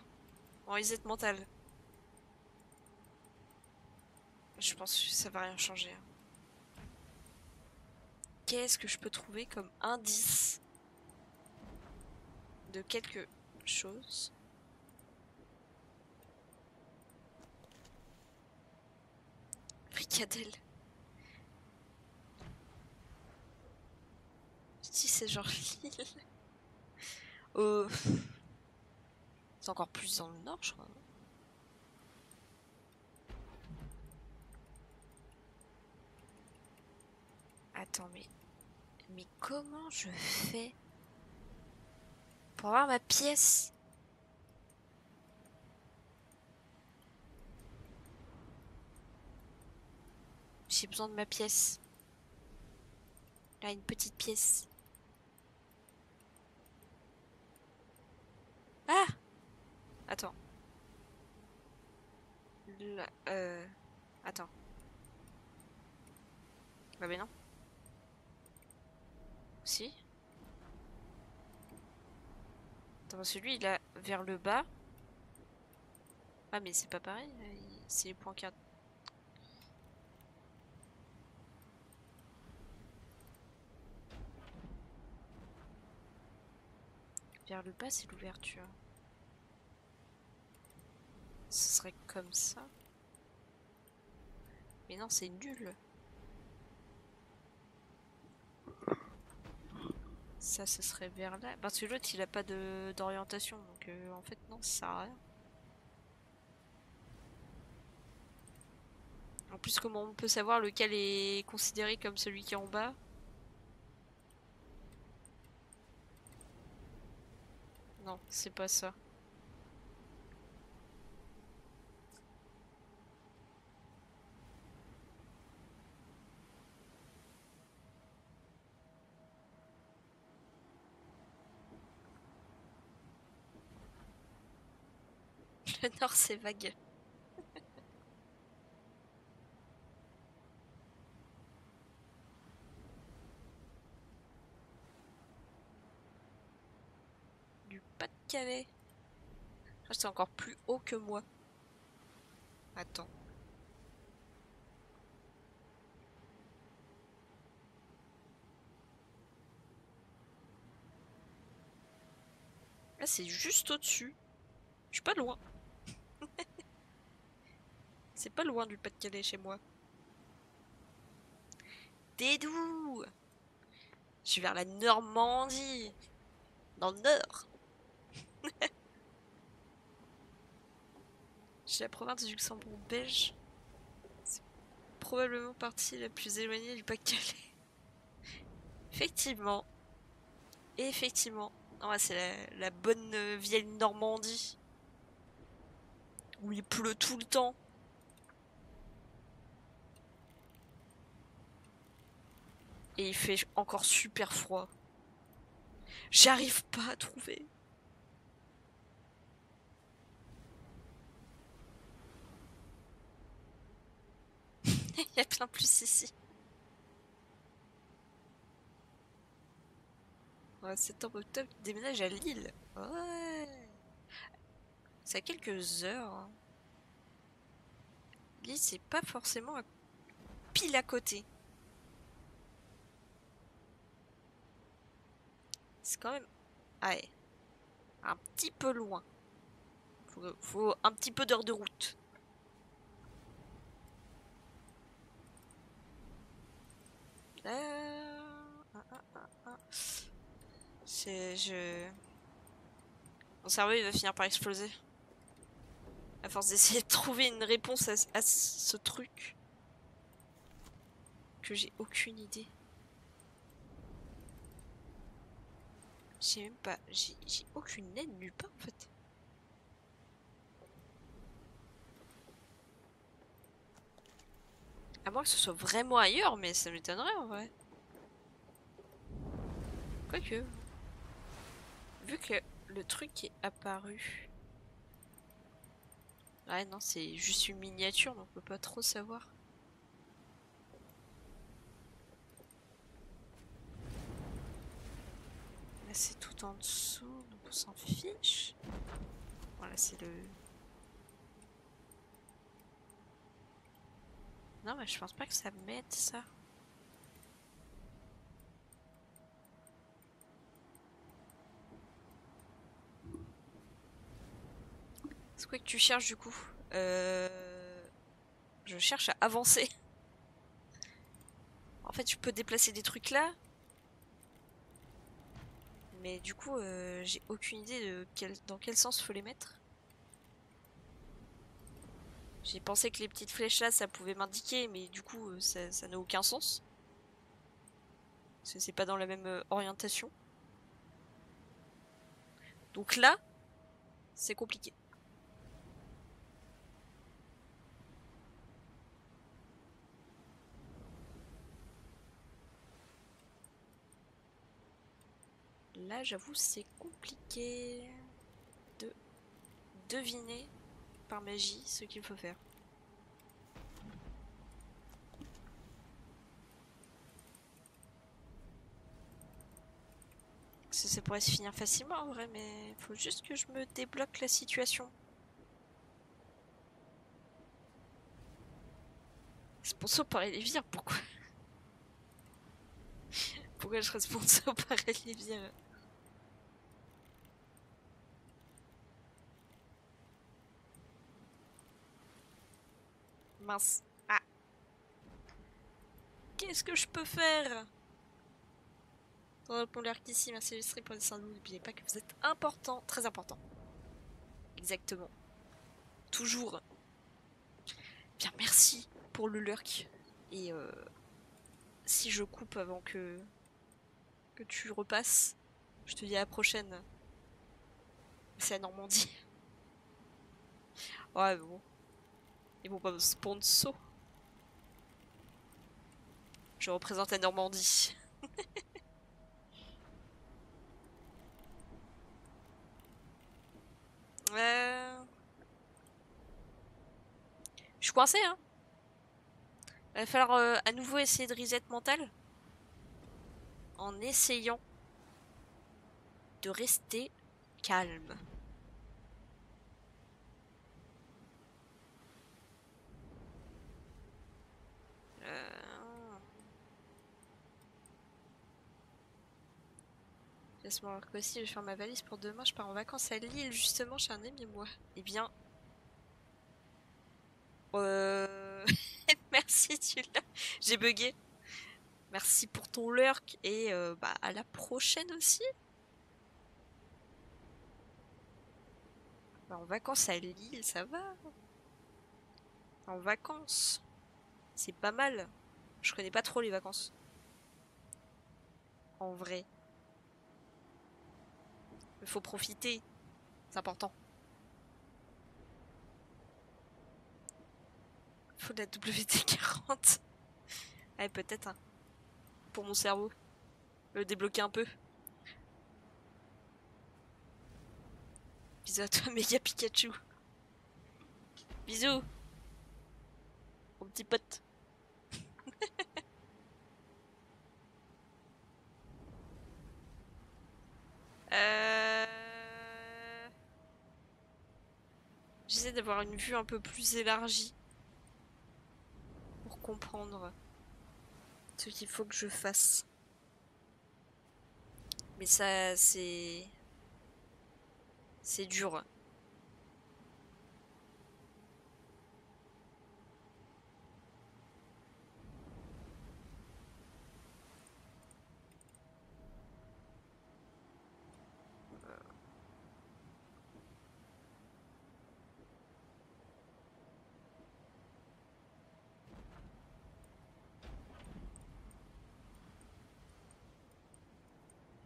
S1: En reset mental. Je pense que ça va rien changer. Qu'est-ce que je peux trouver comme indice de quelque chose? Fricadelle. Si c'est genre l'île. C'est encore plus dans le nord, je crois. Attends, mais comment je fais pour avoir ma pièce? J'ai besoin de ma pièce. Là, une petite pièce. Ah! Attends. Là, attends. Bah mais non. Si. Attends, celui il a vers le bas. Ah mais c'est pas pareil. C'est les points 4. Vers le bas c'est l'ouverture. Ce serait comme ça. Mais non, c'est nul. Ça, ce serait vers là. Parce que l'autre, il a pas d'orientation. Donc, en fait, non, ça sert à rien. En plus, comment on peut savoir lequel est considéré comme celui qui est en bas? Non, c'est pas ça. Le nord, c'est vague. Du Pas-de-Calais. C'est encore plus haut que moi. Attends. Là, c'est juste au-dessus. Je suis pas loin. C'est pas loin du Pas-de-Calais chez moi. Dédou! Je suis vers la Normandie. Dans le nord. C'est la province du Luxembourg belge. C'est probablement partie la plus éloignée du Pas-de-Calais. Effectivement. Effectivement. Non, c'est la bonne vieille Normandie. Où il pleut tout le temps. Et il fait encore super froid. J'arrive pas à trouver. Il y a plein plus ici. Ouais, septembre, octobre, il déménage à Lille. Ouais. C'est à quelques heures. Hein. Lille, c'est pas forcément pile à côté. C'est quand même... Ouais. Un petit peu loin. Faut un petit peu d'heure de route. Mon cerveau il va finir par exploser. À force d'essayer de trouver une réponse à ce truc. Que j'ai aucune idée. J'ai même pas... J'ai aucune aide nulle part en fait. À moins que ce soit vraiment ailleurs, mais ça m'étonnerait en vrai. Quoique. Vu que le truc est apparu. Ouais, non, c'est juste une miniature, donc on peut pas trop savoir. Là, c'est tout en dessous, donc on s'en fiche. Voilà, c'est le... Non, mais je pense pas que ça m'aide, ça. C'est quoi que tu cherches, du coup? Je cherche à avancer. En fait, je peux déplacer des trucs là. Mais du coup, j'ai aucune idée de dans quel sens faut les mettre. J'ai pensé que les petites flèches là, ça pouvait m'indiquer, mais du coup, ça n'a aucun sens. C'est pas dans la même orientation. Donc là, c'est compliqué. Là, j'avoue, c'est compliqué de deviner par magie ce qu'il faut faire. Ça pourrait se finir facilement en vrai, mais faut juste que je me débloque la situation. Sponsor par Elivire, pourquoi? Pourquoi je serais sponsor par Elivire? Mince. Ah. Qu'est-ce que je peux faire? Pour répondre qu'ici, merci Lustri pour le dessin. N'oubliez pas que vous êtes important, très important. Exactement. Toujours. Bien, merci pour le lurk. Et si je coupe avant que tu repasses, je te dis à la prochaine. C'est la Normandie. Ouais, bon. Ils vont pas me sponsor. Je représente la Normandie. Je suis coincée, hein. Il va falloir à nouveau essayer de reset mental. En essayant de rester calme. Laisse-moi voir aussi, je vais faire ma valise pour demain. Je pars en vacances à Lille, justement, chez un ami, moi. Eh bien... Merci, tu l'as. J'ai bugué. Merci pour ton lurk et bah, à la prochaine aussi. Bah, en vacances à Lille, ça va. En vacances. C'est pas mal. Je connais pas trop les vacances. En vrai. Il faut profiter. C'est important. Faut la WD-40. Allez, peut-être. Hein. Pour mon cerveau. Le débloquer un peu. Bisous à toi, méga Pikachu. Bisous. Mon petit pote. J'essaie d'avoir une vue un peu plus élargie pour comprendre ce qu'il faut que je fasse. Mais ça, c'est dur.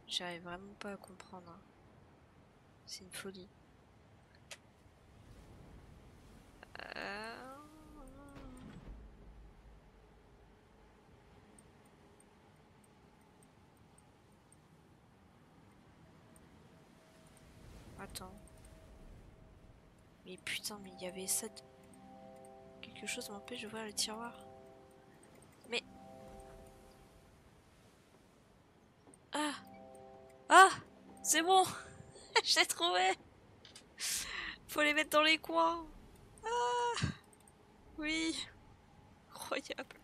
S1: J'arrive vraiment pas à comprendre. C'est une folie. Attends. Mais putain, mais il y avait ça... Quelque chose m'empêche d'ouvrir le tiroir. Mais... Ah! Ah! C'est bon! Je l'ai trouvé! Faut les mettre dans les coins! Ah! Oui! Incroyable!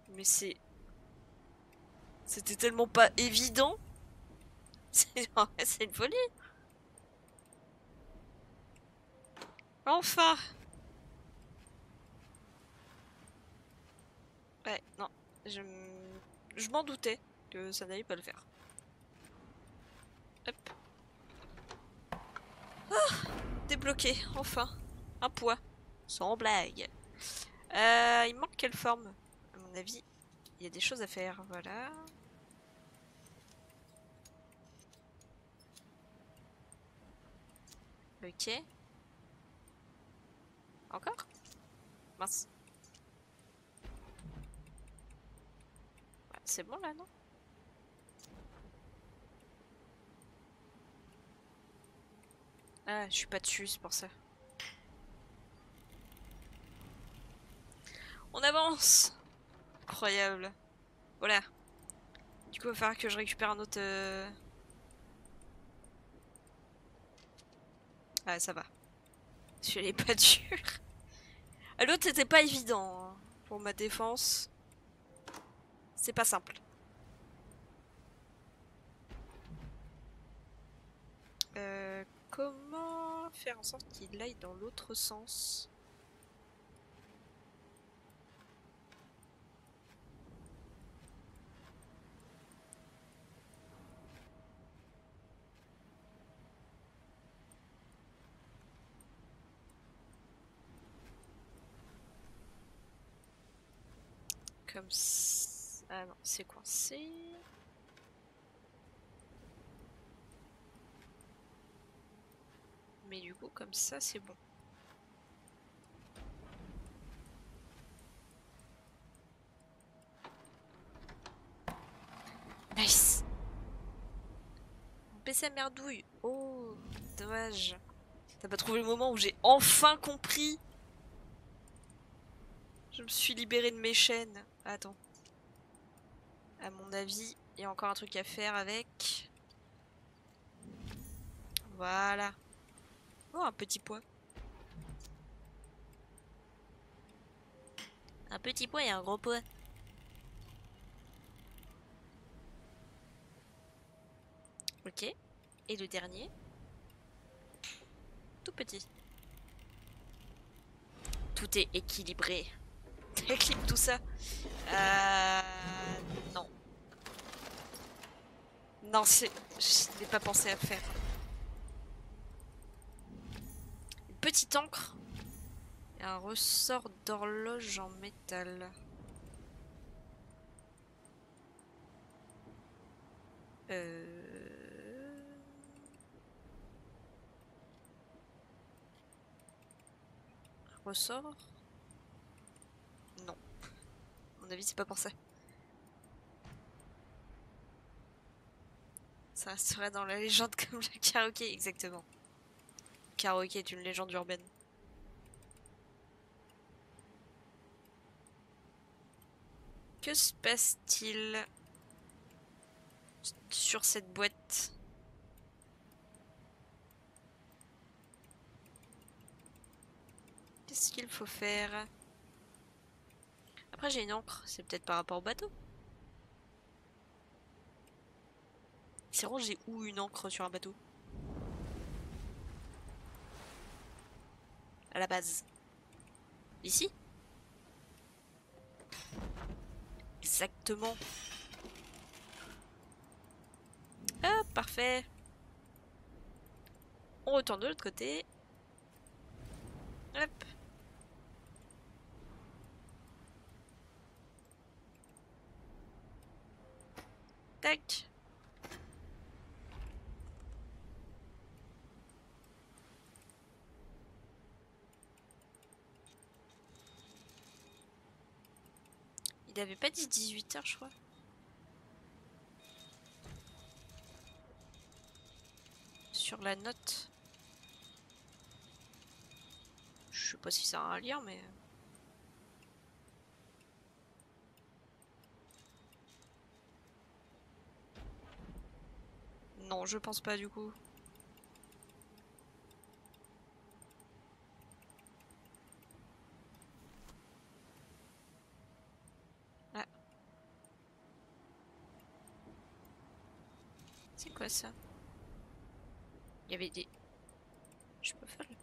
S1: Mais c'est... C'était tellement pas évident! C'est une folie! Enfin! Ouais, non. Je m'en doutais que ça n'allait pas le faire. Hop. Ah! Débloqué, enfin. Un poids. Sans blague. Il manque quelle forme? À mon avis, il y a des choses à faire, voilà. Ok. Encore? Mince. Ouais, c'est bon là, non? Ah, je suis pas dessus, c'est pour ça. On avance! Incroyable. Voilà. Du coup, il va falloir que je récupère un autre... Ah, ça va. Celui-là est pas dur. Ah, l'autre, c'était pas évident, hein, pour ma défense. C'est pas simple. Comment faire en sorte qu'il aille dans l'autre sens? Comme ça... Ah non, c'est coincé. Mais du coup, comme ça, c'est bon. Nice! Mon PC merdouille. Oh, dommage. T'as pas trouvé le moment où j'ai enfin compris? Je me suis libérée de mes chaînes. Attends. À mon avis, il y a encore un truc à faire avec. Voilà. Oh, un petit pois. Un petit pois et un gros pois. Ok. Et le dernier. Tout petit. Tout est équilibré. Équilibre tout ça. Non. Non, je n'ai pas pensé à faire. Une petite encre. Et un ressort d'horloge en métal. Ressort? Non. À mon avis, c'est pas pour ça. Ça resterait dans la légende comme le karaoké, exactement. Le karaoké est une légende urbaine. Que se passe-t-il sur cette boîte? Qu'est-ce qu'il faut faire? Après j'ai une encre, c'est peut-être par rapport au bateau. C'est rangé où une encre sur un bateau? À la base. Ici? Exactement. Ah, parfait. On retourne de l'autre côté. Hop. Tac. Il avait pas dit 18 h, je crois. Sur la note. Je sais pas si ça a un lien, mais... Non, je pense pas du coup. Ah. C'est quoi ça? Il y avait des... Je peux faire le...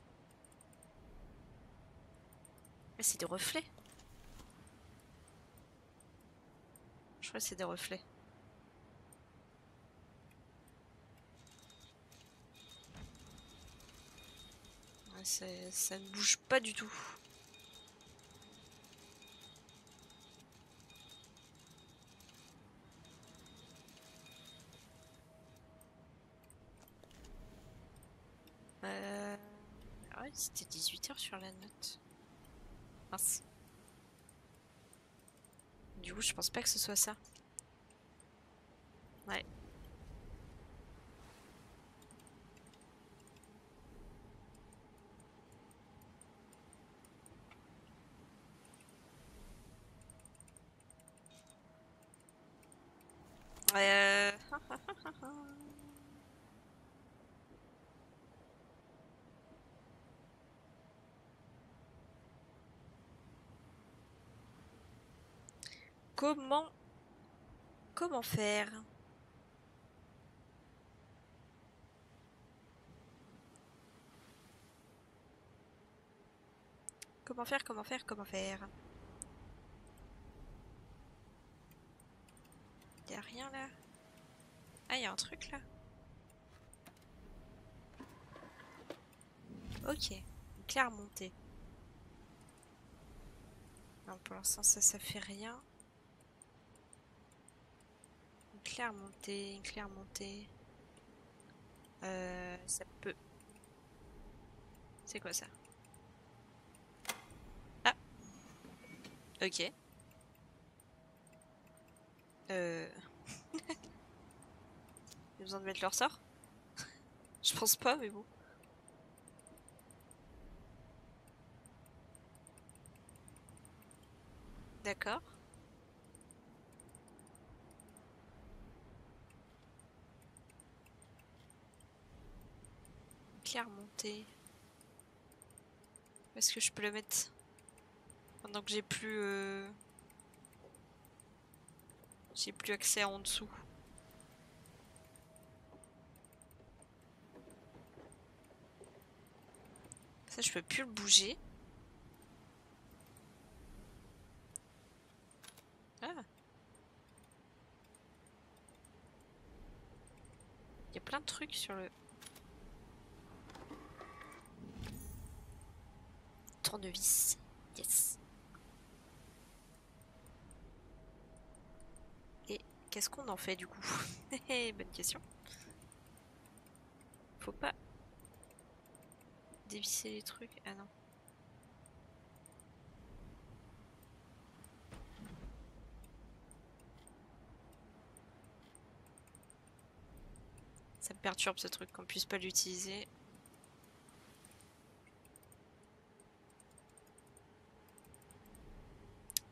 S1: Ah, c'est des reflets. Je crois que c'est des reflets. Ouais, ça ne bouge pas du tout. Ah ouais, c'était 18h sur la note. Mince. Du coup, je pense pas que ce soit ça. Ouais. Euh... Comment faire? Comment faire? Comment faire? Comment faire? Y'a rien là? Ah, y'a un truc là? Ok. Une claire montée. Non, pour l'instant, ça fait rien. Une claire montée, une claire montée. Ça peut... C'est quoi ça? Ah, ok. Euh... Il y a besoin de mettre leur sort? Je pense pas, mais bon. D'accord. Claire montée. Est-ce que je peux le mettre pendant que j'ai plus... J'ai plus accès en dessous. Ça, je peux plus le bouger. Ah. Il y a plein de trucs sur le... Tournevis. Yes. Et qu'est-ce qu'on en fait du coup? Bonne question. Faut pas dévisser les trucs. Ah non. Ça me perturbe ce truc qu'on puisse pas l'utiliser.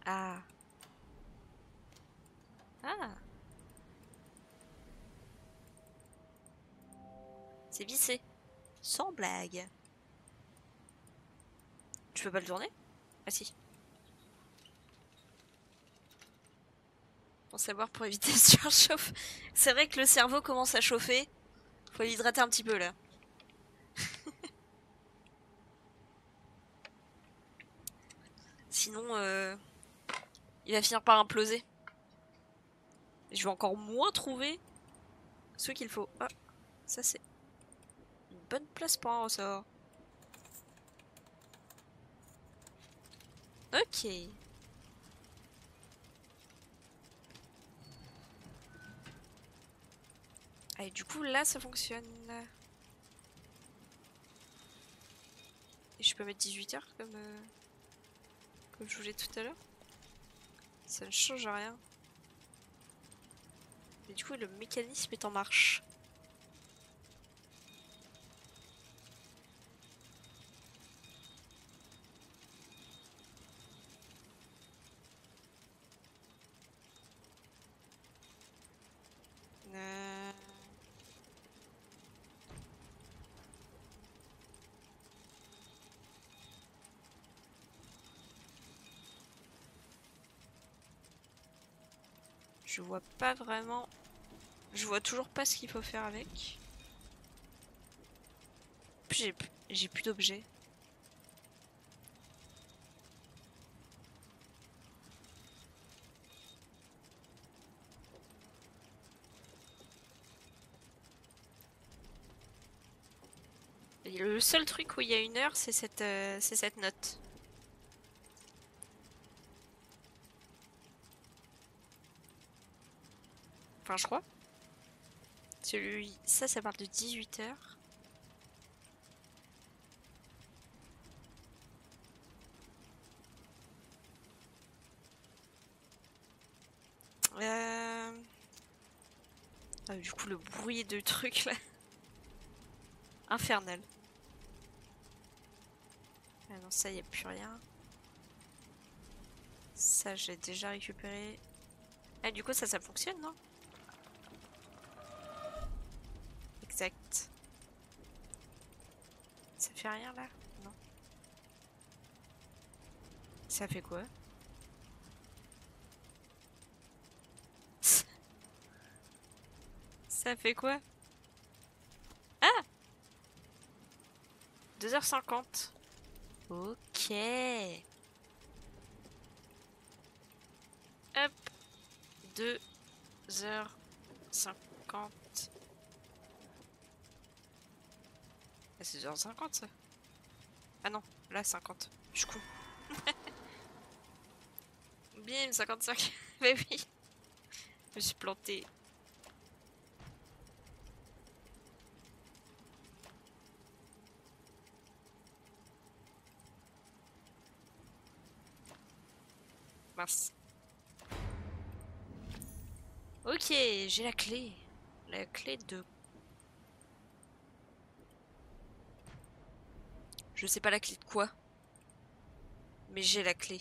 S1: Ah. Ah. C'est vissé. Sans blague. Tu peux pas le tourner? Ah si. Bon savoir pour éviter de se faire chauffer. C'est vrai que le cerveau commence à chauffer. Faut l'hydrater un petit peu là. Sinon, il va finir par imploser. Et je vais encore moins trouver ce qu'il faut. Ah, ça c'est une bonne place pour un ressort. Ok. Allez, du coup là ça fonctionne. Et je peux mettre 18h comme je voulais tout à l'heure. Ça ne change rien. Mais du coup le mécanisme est en marche. Euh... Je vois pas vraiment... Je vois toujours pas ce qu'il faut faire avec. Puis j'ai plus d'objets. Et le seul truc où il y a une heure, c'est cette note. Enfin, je crois. Ça parle de 18h. Ah, du coup, le bruit de truc là. Infernal. Ah non, ça, y a plus rien. Ça, j'ai déjà récupéré. Ah, du coup, ça fonctionne, non? Exact. Ça fait rien là? Non. Ça fait quoi? Ça fait quoi? Ah! 2h50. Ok. Hop. 2h50. Ah, c'est 2h50 ça? Ah non, là 50. Je suis con. Bim, 55. Mais oui. Je me suis plantée. Mince. Ok, j'ai la clé. La clé de... Je sais pas la clé de quoi. Mais j'ai la clé.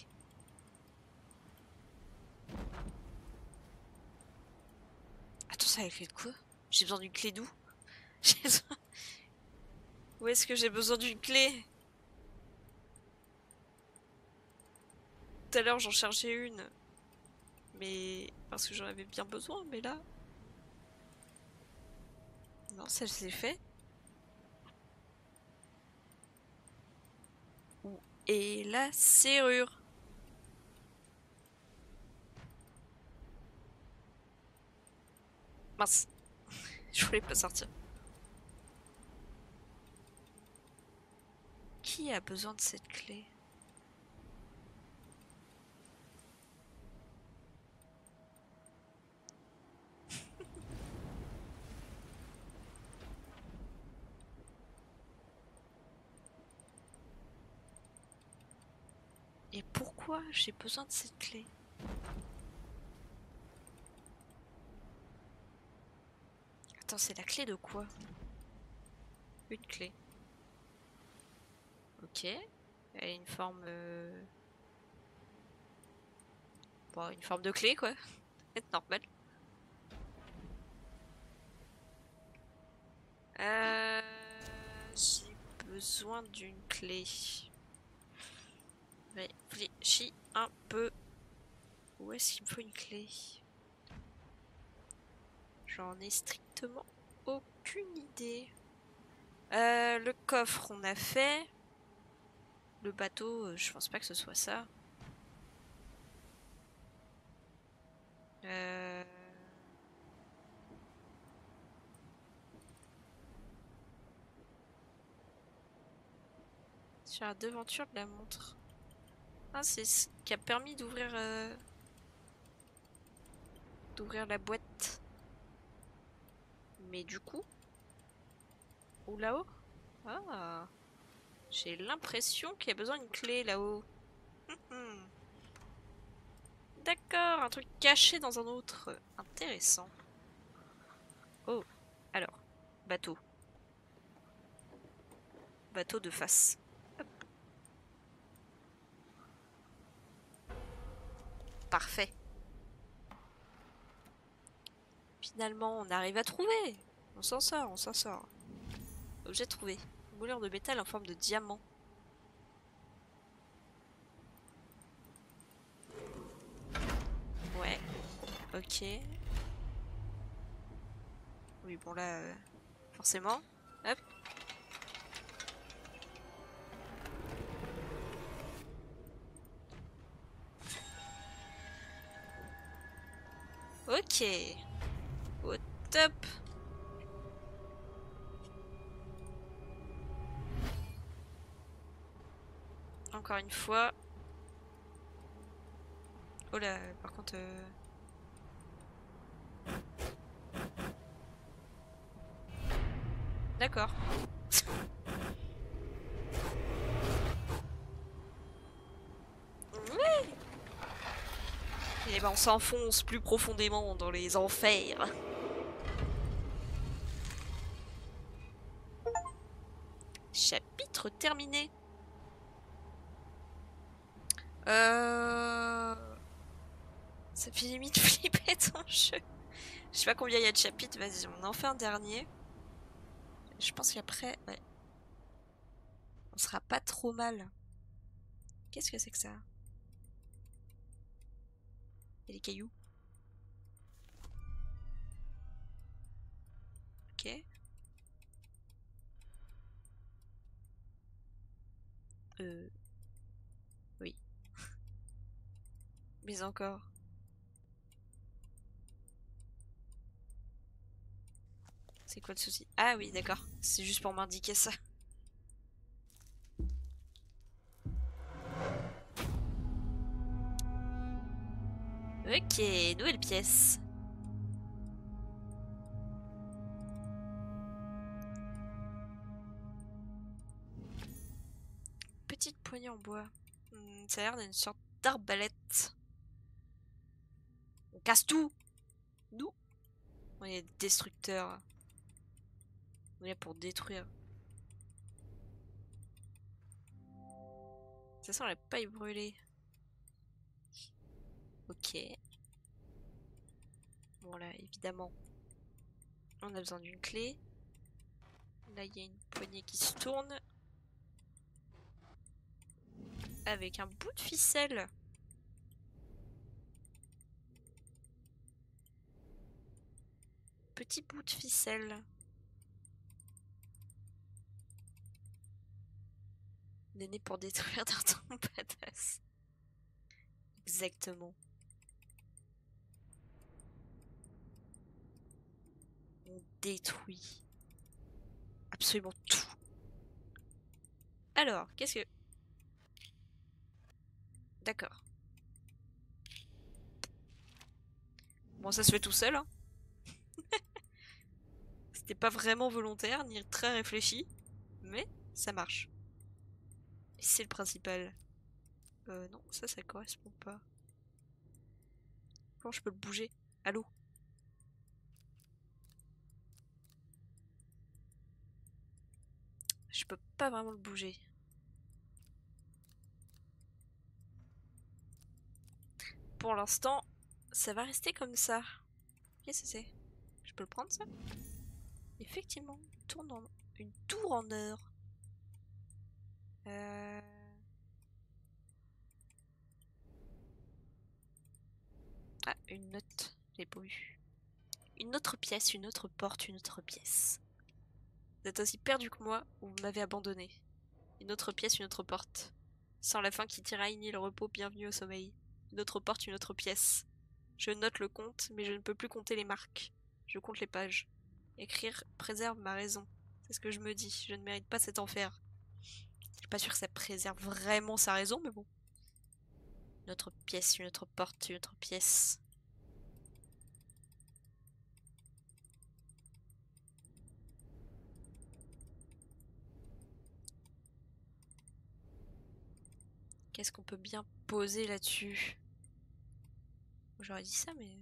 S1: Attends, c'est la clé de quoi? J'ai besoin d'une clé d'où? Où est-ce que j'ai besoin d'une clé? Tout à l'heure j'en cherchais une. Mais... parce que j'en avais bien besoin, mais là... Non, ça c'est fait. Où est la serrure? Mince. Je voulais pas sortir. Qui a besoin de cette clé? Et pourquoi j'ai besoin de cette clé? Attends, c'est la clé de quoi? Une clé. Ok. Elle a une forme... Bon, une forme de clé, quoi. C'est normal. J'ai besoin d'une clé. Réfléchis un peu. Où est-ce qu'il me faut une clé? J'en ai strictement aucune idée. Le coffre, on a fait. Le bateau, je pense pas que ce soit ça. Sur la devanture de la montre. Ah, c'est ce qui a permis d'ouvrir la boîte. Mais du coup... Ou là-haut? Ah, j'ai l'impression qu'il y a besoin d'une clé là-haut. D'accord, un truc caché dans un autre. Intéressant. Oh, alors, bateau. Bateau de face. Hop. Parfait. Finalement, on arrive à trouver. On s'en sort, on s'en sort. Objet trouvé. Moulure de métal en forme de diamant. Ouais. Ok. Oui, bon là, forcément. Hop. Ok. Au top. Encore une fois. Oh là, par contre... D'accord. Oui. Et ben on s'enfonce plus profondément dans les enfers. Chapitre terminé. Ça fait limite flipper ton jeu. Je sais pas combien il y a de chapitres, vas-y, on en fait un dernier. Je pense qu'après, ouais. On sera pas trop mal. Qu'est-ce que c'est que ça? Il y a des cailloux. Ok. Oui. Mais encore. C'est quoi le souci? Ah oui, d'accord. C'est juste pour m'indiquer ça. Ok, nouvelle pièce. Petite poignée en bois. Ça a l'air d'une sorte d'arbalète. On casse tout! Nous! On est destructeurs. On est là pour détruire. Ça sent la paille brûlée. Ok. Bon là, évidemment, on a besoin d'une clé. Là, il y a une poignée qui se tourne. Avec un bout de ficelle. Petit bout de ficelle. On est né pour détruire d'un temps badass. Exactement. On détruit absolument tout. Alors, qu'est-ce que... D'accord. Bon, ça se fait tout seul, hein. C'était pas vraiment volontaire, ni très réfléchi. Mais ça marche. Et c'est le principal. Non, ça correspond pas. Comment je peux le bouger? Allô? Je peux pas vraiment le bouger. Pour l'instant, ça va rester comme ça. Qu'est-ce que c'est? Je peux le prendre ça? Effectivement, une tour en or. Ah, une note. J'ai pas eu. Une autre pièce, une autre porte, une autre pièce. Vous êtes aussi perdu que moi ou vous m'avez abandonné. Une autre pièce, une autre porte. Sans la fin qui tiraille ni le repos, bienvenue au sommeil. Une autre porte, une autre pièce. Je note le compte, mais je ne peux plus compter les marques. Je compte les pages. Écrire préserve ma raison. C'est ce que je me dis. Je ne mérite pas cet enfer. Je suis pas sûre que ça préserve vraiment sa raison, mais bon. Une autre pièce, une autre porte, une autre pièce. Qu'est-ce qu'on peut bien poser là-dessus? J'aurais dit ça, mais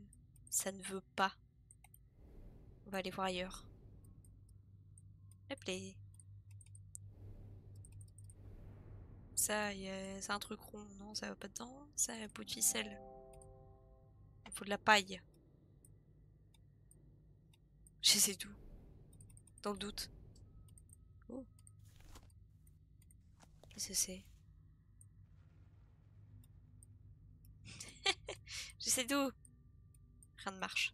S1: ça ne veut pas. On va aller voir ailleurs. Hop là. Ça, c'est un truc rond. Non, ça va pas dedans. Ça, un bout de ficelle. Il faut de la paille. J'essaie tout. Dans le doute. Oh. Qu'est-ce que c'est? J'essaie tout. Rien ne marche.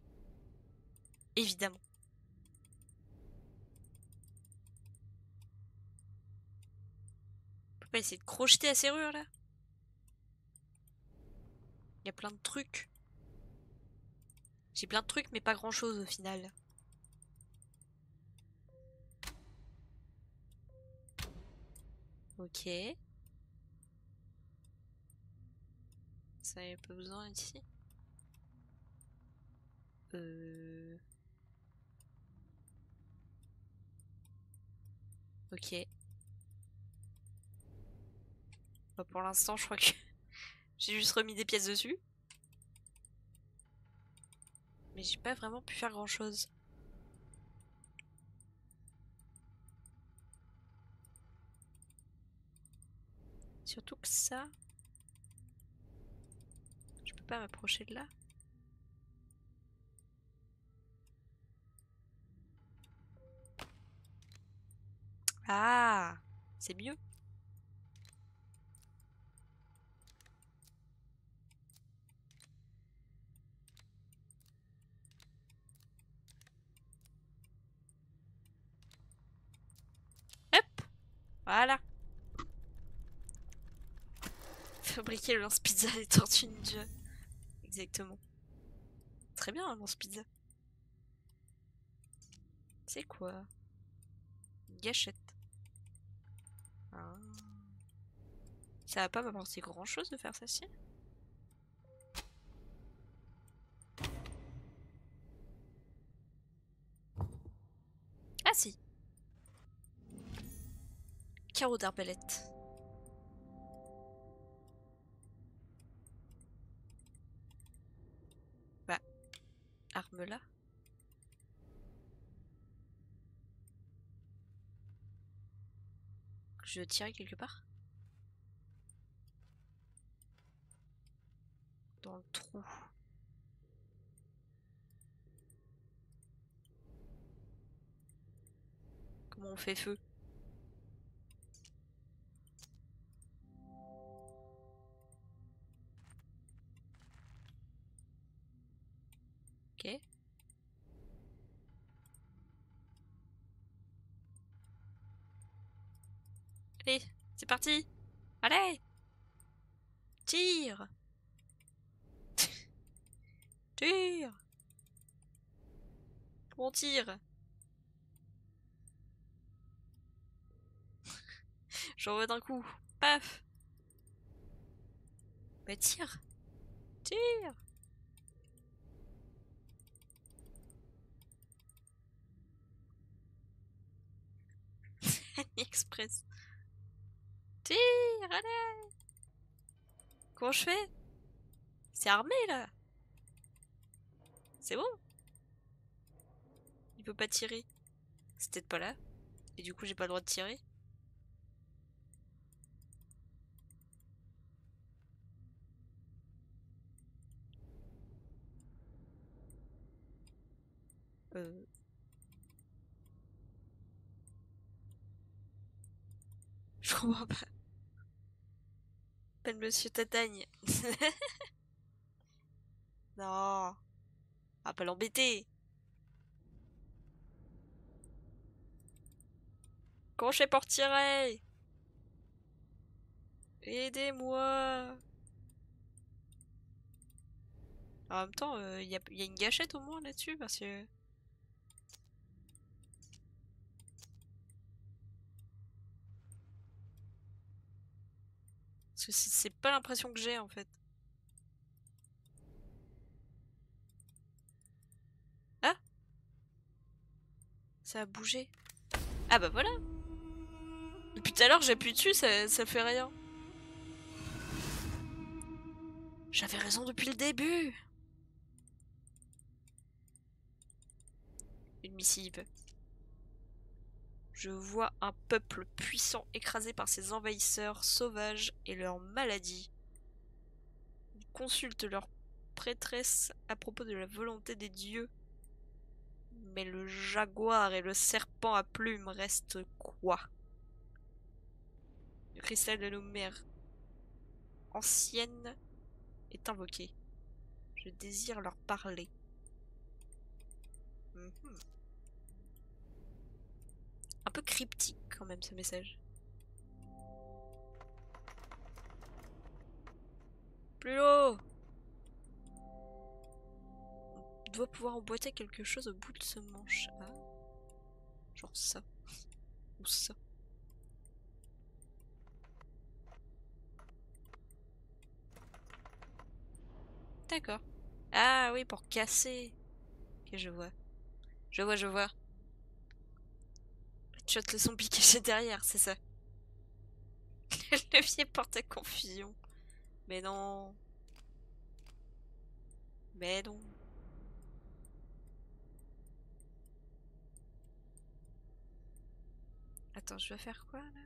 S1: Évidemment. On peut pas essayer de crocheter la serrure là? Il y a plein de trucs. J'ai plein de trucs, mais pas grand chose au final. Ok. Ça y a pas besoin ici. Ok. Bah, pour l'instant, je crois que j'ai juste remis des pièces dessus. Mais j'ai pas vraiment pu faire grand chose. Surtout que ça... Je peux pas m'approcher de là. Ah, c'est mieux. Hop, voilà. Fabriquer le lance-pizza des Tortues Ninja. Exactement. Très bien, un lance-pizza. C'est quoi? Une gâchette. Ah. Ça va pas m'apporter grand-chose de faire ça, si? Ah si. Carreau d'arbalète. Bah, arme là. Je vais tirer quelque part. Dans le trou. Comment on fait feu? Ok. Allez, c'est parti! Allez! Tire! Tire! On tire! J'envoie d'un coup. Paf! Bah tire! Tire! Express. Tire! Allez! Comment je fais? C'est armé là! C'est bon? Il peut pas tirer. C'est peut-être pas là. Et du coup j'ai pas le droit de tirer. Euh... Je comprends pas. Appelle Monsieur Tatagne. Non. Ah, pas l'embêter. Comment je fais pour tirer? Aidez-moi. En même temps, y a une gâchette au moins là-dessus parce que... Parce que c'est pas l'impression que j'ai en fait. Ah! Ça a bougé. Ah bah voilà! Depuis tout à l'heure j'appuie dessus, ça fait rien. J'avais raison depuis le début! Une missive. Je vois un peuple puissant écrasé par ses envahisseurs sauvages et leurs maladies. Ils consultent leur prêtresse à propos de la volonté des dieux. Mais le jaguar et le serpent à plumes restent quoi? Le cristal de nos mères anciennes est invoqué. Je désire leur parler. Mhm. Un peu cryptique quand même ce message. Plus haut! On doit pouvoir emboîter quelque chose au bout de ce manche. Ah. Genre ça. Ou ça. D'accord. Ah oui, pour casser. Ok, je vois. Je vois, je vois. Tu vas te son piqué caché derrière, c'est ça. Le levier porte à confusion. Mais non. Mais non. Attends, je vais faire quoi là?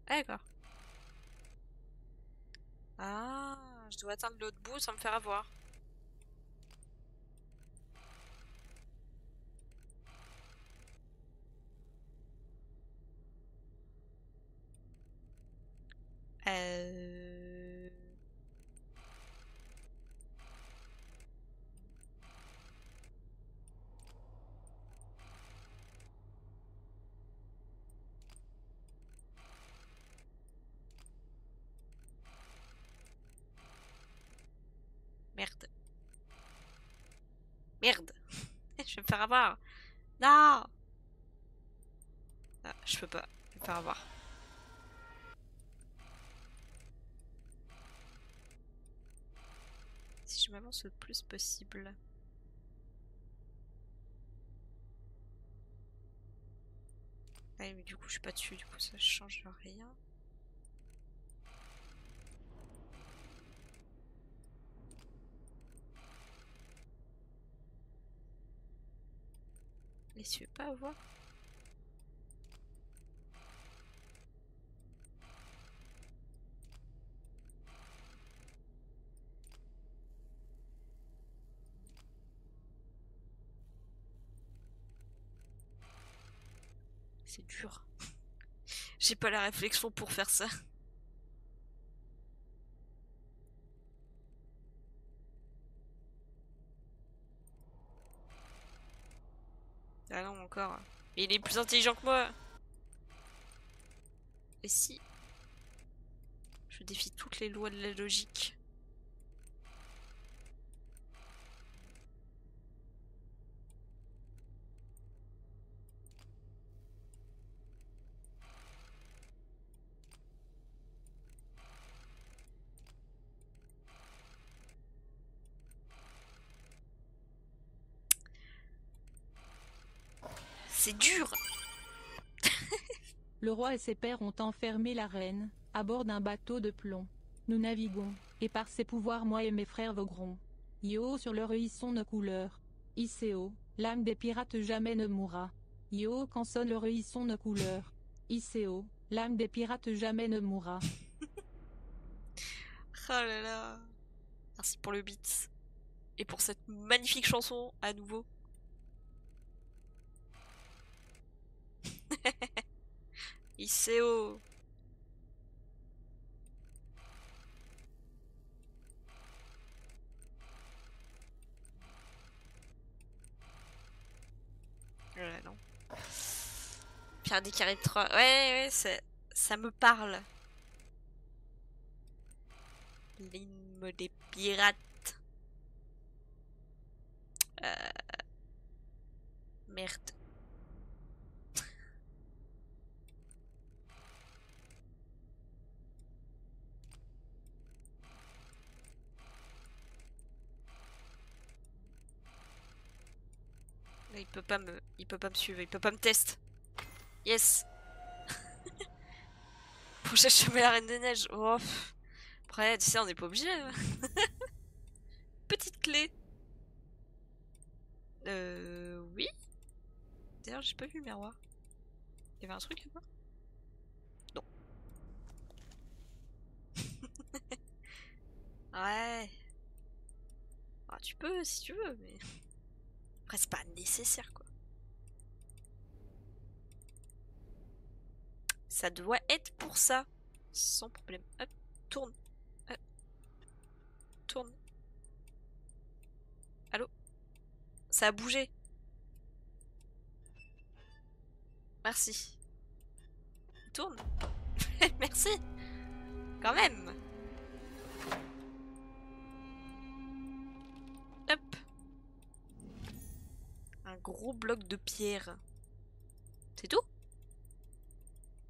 S1: Ah d'accord. Ah, je dois atteindre l'autre bout sans me faire avoir. Euh... Merde. Merde. Je vais me faire avoir. Non. Ah, je peux pas me faire avoir. Si je m'avance le plus possible. Ouais, mais du coup, je suis pas dessus, du coup, ça change rien. Mais tu veux pas avoir? C'est dur. J'ai pas la réflexion pour faire ça. Ah non, encore. Mais il est plus intelligent que moi. Et si je défie toutes les lois de la logique? C'est dur.
S2: Le roi et ses pairs ont enfermé la reine, à bord d'un bateau de plomb. Nous naviguons, et par ses pouvoirs moi et mes frères voguerons. Yo sur le hérisson de couleur. Icéo, l'âme des pirates jamais ne mourra. Yo quand sonne le hérisson de couleur. Icéo, l'âme des pirates jamais ne mourra.
S1: Oh là là. Merci pour le beat. Et pour cette magnifique chanson à nouveau. Iseo. Non. Pierre des Caraïbes 3. Ouais, ça me parle. L'hymne des pirates. Merde. Là, il peut pas me suivre, il peut pas me tester. Yes. Prochain chemin la Reine des Neiges. Oh. Après, tu sais, on n'est pas obligé. Petite clé. Oui. D'ailleurs, j'ai pas vu le miroir. Il y avait un truc là-bas? Non. Ouais. Ah, tu peux si tu veux, mais. Après, c'est pas nécessaire quoi. Ça doit être pour ça. Sans problème. Hop, tourne. Hop. Tourne. Allô? Ça a bougé. Merci. Tourne. Merci. Quand même. Hop. Un gros bloc de pierre. C'est tout?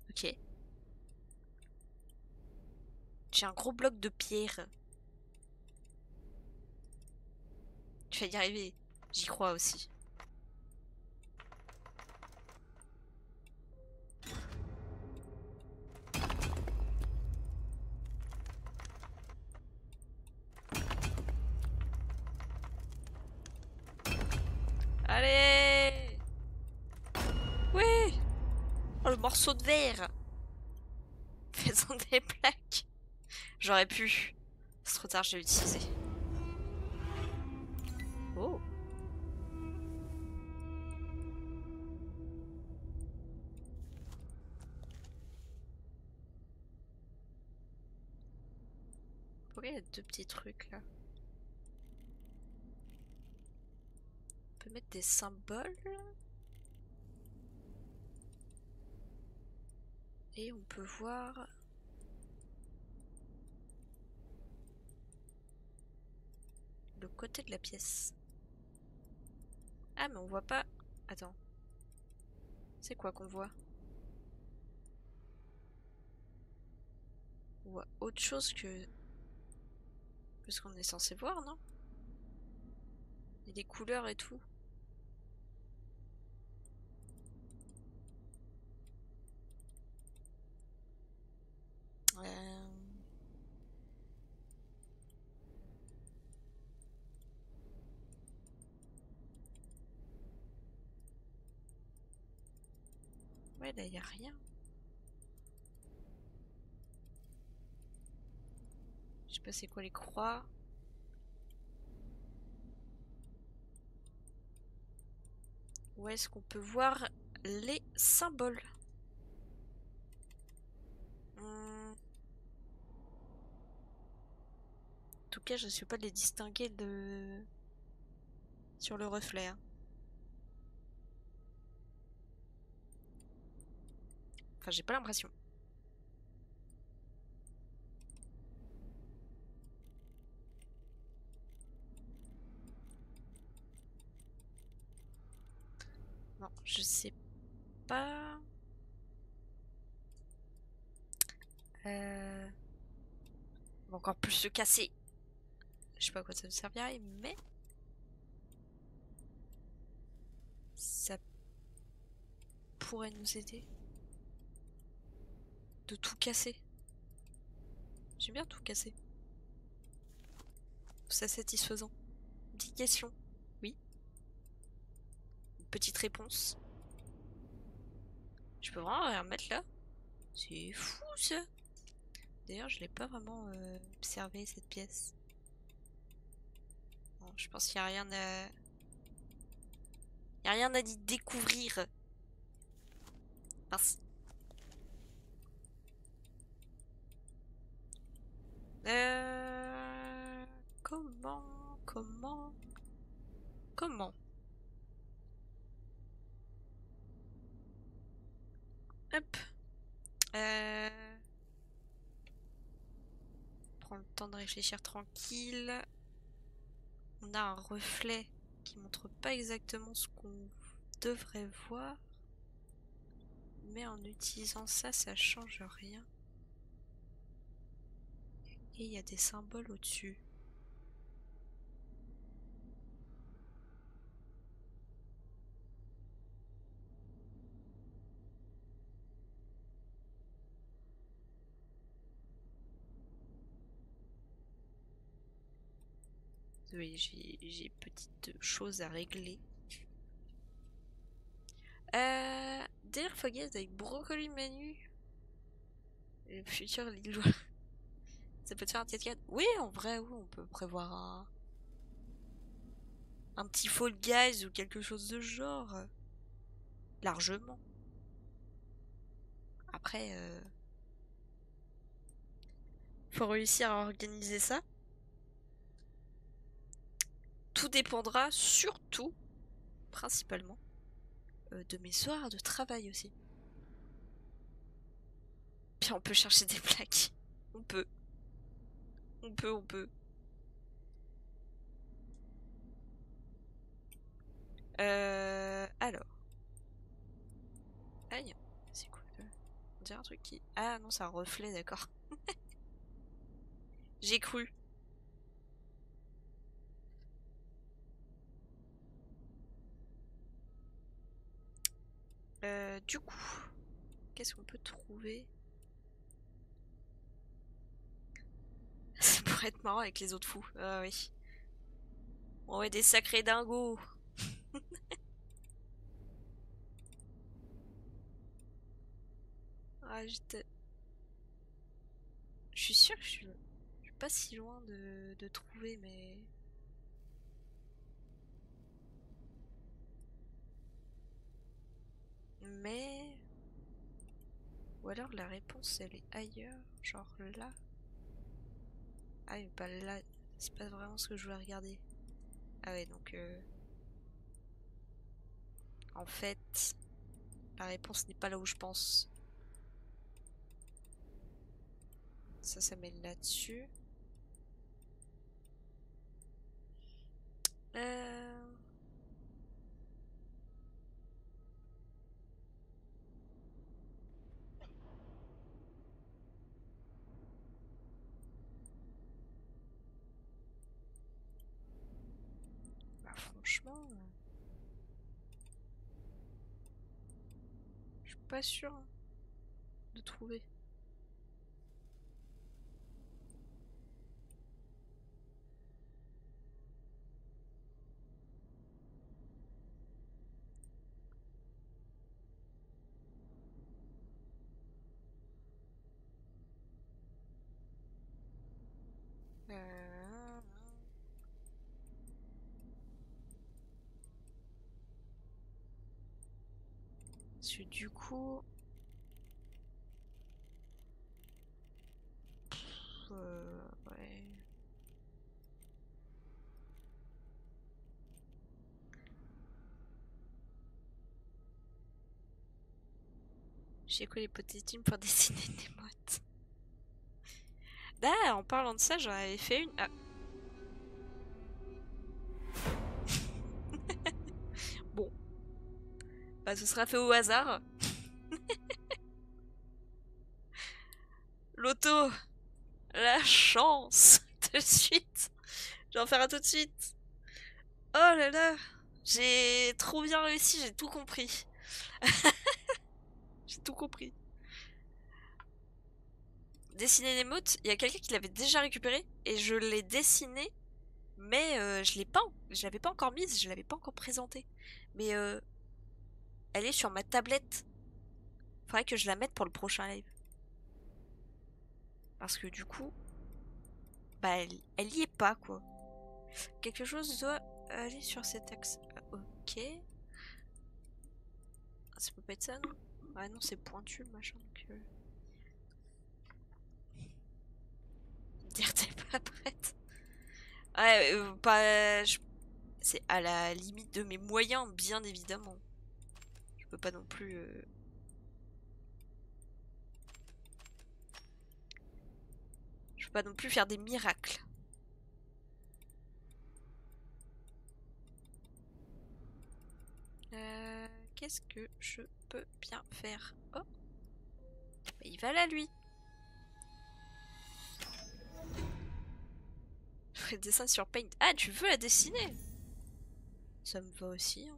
S1: Ok. J'ai un gros bloc de pierre. Je vais y arriver. J'y crois aussi. Allez! Oui! Oh, le morceau de verre! Faisons des plaques. J'aurais pu. C'est trop tard, je l'ai utilisé. Oh. Pourquoi il y a deux petits trucs là? On peut mettre des symboles. Et on peut voir... le côté de la pièce. Ah mais on voit pas... Attends. C'est quoi qu'on voit? On voit autre chose que ce qu'on est censé voir, non? Il y a des couleurs et tout. Ouais, là, il n'y a rien. Je sais pas c'est quoi les croix. Où est-ce qu'on peut voir les symboles? En tout cas, je ne suis pas de les distinguer sur le reflet. Hein. Enfin, j'ai pas l'impression. Non, je sais pas. On va encore plus se casser. Je sais pas à quoi ça me servirait, mais... ça pourrait nous aider. De tout casser. J'aime bien tout casser. C'est satisfaisant. Petite question. Oui. Une petite réponse. Je peux vraiment rien mettre là? C'est fou ça. D'ailleurs, je l'ai pas vraiment observé cette pièce. Bon, je pense qu'il n'y a rien à... Il n'y a rien à y découvrir. Mince. Comment? Hop. Prends le temps de réfléchir tranquille. On a un reflet qui montre pas exactement ce qu'on devrait voir. Mais en utilisant ça, ça change rien. Et il y a des symboles au-dessus. Oui, j'ai petite chose à régler. Délire fogaise avec brocoli menu. Le futur Lillois. Ça peut te faire un ticket. Oui, en vrai, oui, on peut prévoir un petit Fall Guys ou quelque chose de genre. Largement. Après, faut réussir à organiser ça. Tout dépendra surtout, principalement, de mes horaires de travail aussi. Puis on peut chercher des plaques. On peut. On peut. Alors. Aïe. C'est quoi on dirait un truc qui... Ah non, c'est un reflet, d'accord. J'ai cru. Du coup, qu'est-ce qu'on peut trouver? Ça pourrait être marrant avec les autres fous. Ah oui. On est des sacrés dingos. Ah, j'étais... Je suis sûre que je suis pas si loin de trouver, mais... Mais... Ou alors la réponse elle est ailleurs, genre là. Ah mais pas là, c'est pas vraiment ce que je voulais regarder. Ah ouais donc... En fait, la réponse n'est pas là où je pense. Ça mène là-dessus. Bah, franchement... Je suis pas sûre hein, de trouver. Parce que du coup... ouais... J'ai quoi l'hypothétique pour dessiner des mottes. Ah, en parlant de ça, j'en avais fait une... Ah. Bon. Bah, ce sera fait au hasard. L'auto. La chance. De suite. Je vais en faire un tout de suite. Oh là là. J'ai trop bien réussi, j'ai tout compris. J'ai tout compris. Dessiner les mottes, il y a quelqu'un qui l'avait déjà récupéré et je l'ai dessiné, mais je l'avais pas encore mise, je l'avais pas encore présentée. Mais elle est sur ma tablette. Faudrait que je la mette pour le prochain live. Parce que du coup, bah elle y est pas quoi. Quelque chose doit aller sur cet axe. Ok. Ah, ça peut pas être ça non? Ouais non c'est pointu le machin donc... Dire t'es pas prête. Ouais, pas... C'est à la limite de mes moyens, bien évidemment. Je peux pas non plus... Je peux pas non plus faire des miracles. Qu'est-ce que je peux bien faire? Oh, bah, il va là lui. Je ferai le dessin sur Paint. Ah, tu veux la dessiner? Ça me va aussi. Hein.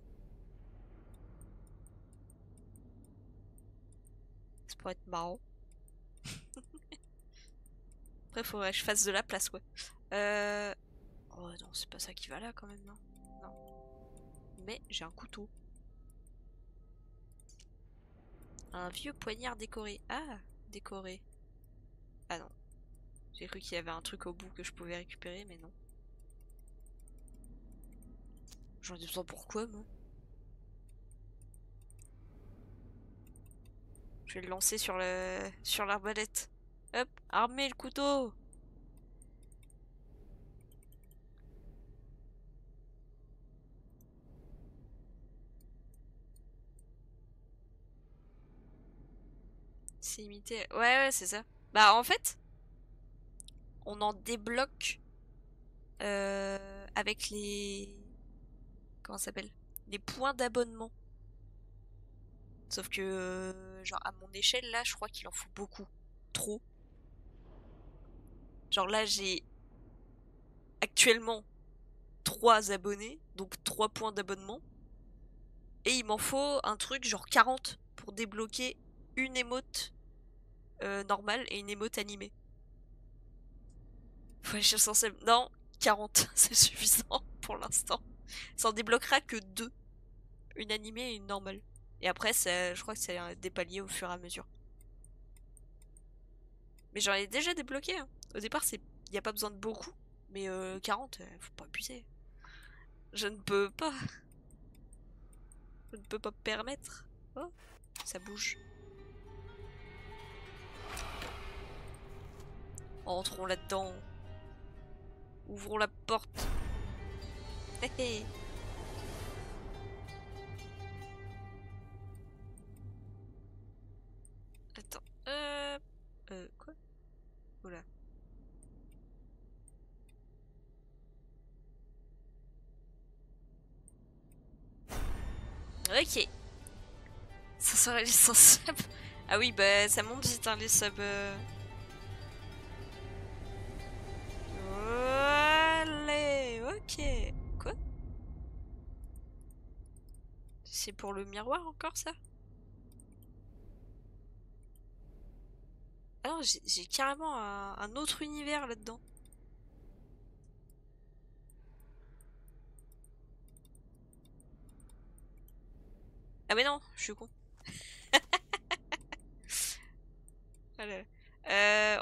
S1: Ça pourrait être marrant. Après, faudrait que je fasse de la place, ouais. Oh non, c'est pas ça qui va là quand même, non. Non. Mais j'ai un couteau. Un vieux poignard décoré. Ah, décoré. Ah non. J'ai cru qu'il y avait un truc au bout que je pouvais récupérer, mais non. J'en ai besoin pour quoi, moi? Je vais le lancer sur l'arbalète. Hop, armer le couteau. C'est imité. Ouais, ouais, c'est ça. Bah, en fait, on en débloque avec les... Comment ça s'appelle? Les points d'abonnement. Sauf que, genre, à mon échelle, là, je crois qu'il en faut beaucoup. Trop. Genre là, j'ai actuellement 3 abonnés, donc 3 points d'abonnement. Et il m'en faut un truc genre 40 pour débloquer une émote normale et une émote animée. Ouais, je suis censée... Non, 40, c'est suffisant pour l'instant. Ça en débloquera que 2. Une animée et une normale. Et après, je crois que c'est des paliers au fur et à mesure. Mais j'en ai déjà débloqué. Hein. Au départ, il n'y a pas besoin de beaucoup. Mais 40, faut pas abuser. Je ne peux pas. Je ne peux pas me permettre. Oh, ça bouge. Entrons là-dedans. Ouvrons la porte. Hé hé. Attends. Quoi? Oula. Ok. Ça serait les 100 subs. Ah oui, bah ça monte vite hein, les subs. Allez, ok. Quoi? C'est pour le miroir encore ça? Ah non, j'ai carrément un autre univers là-dedans. Ah mais non, je suis con. Voilà.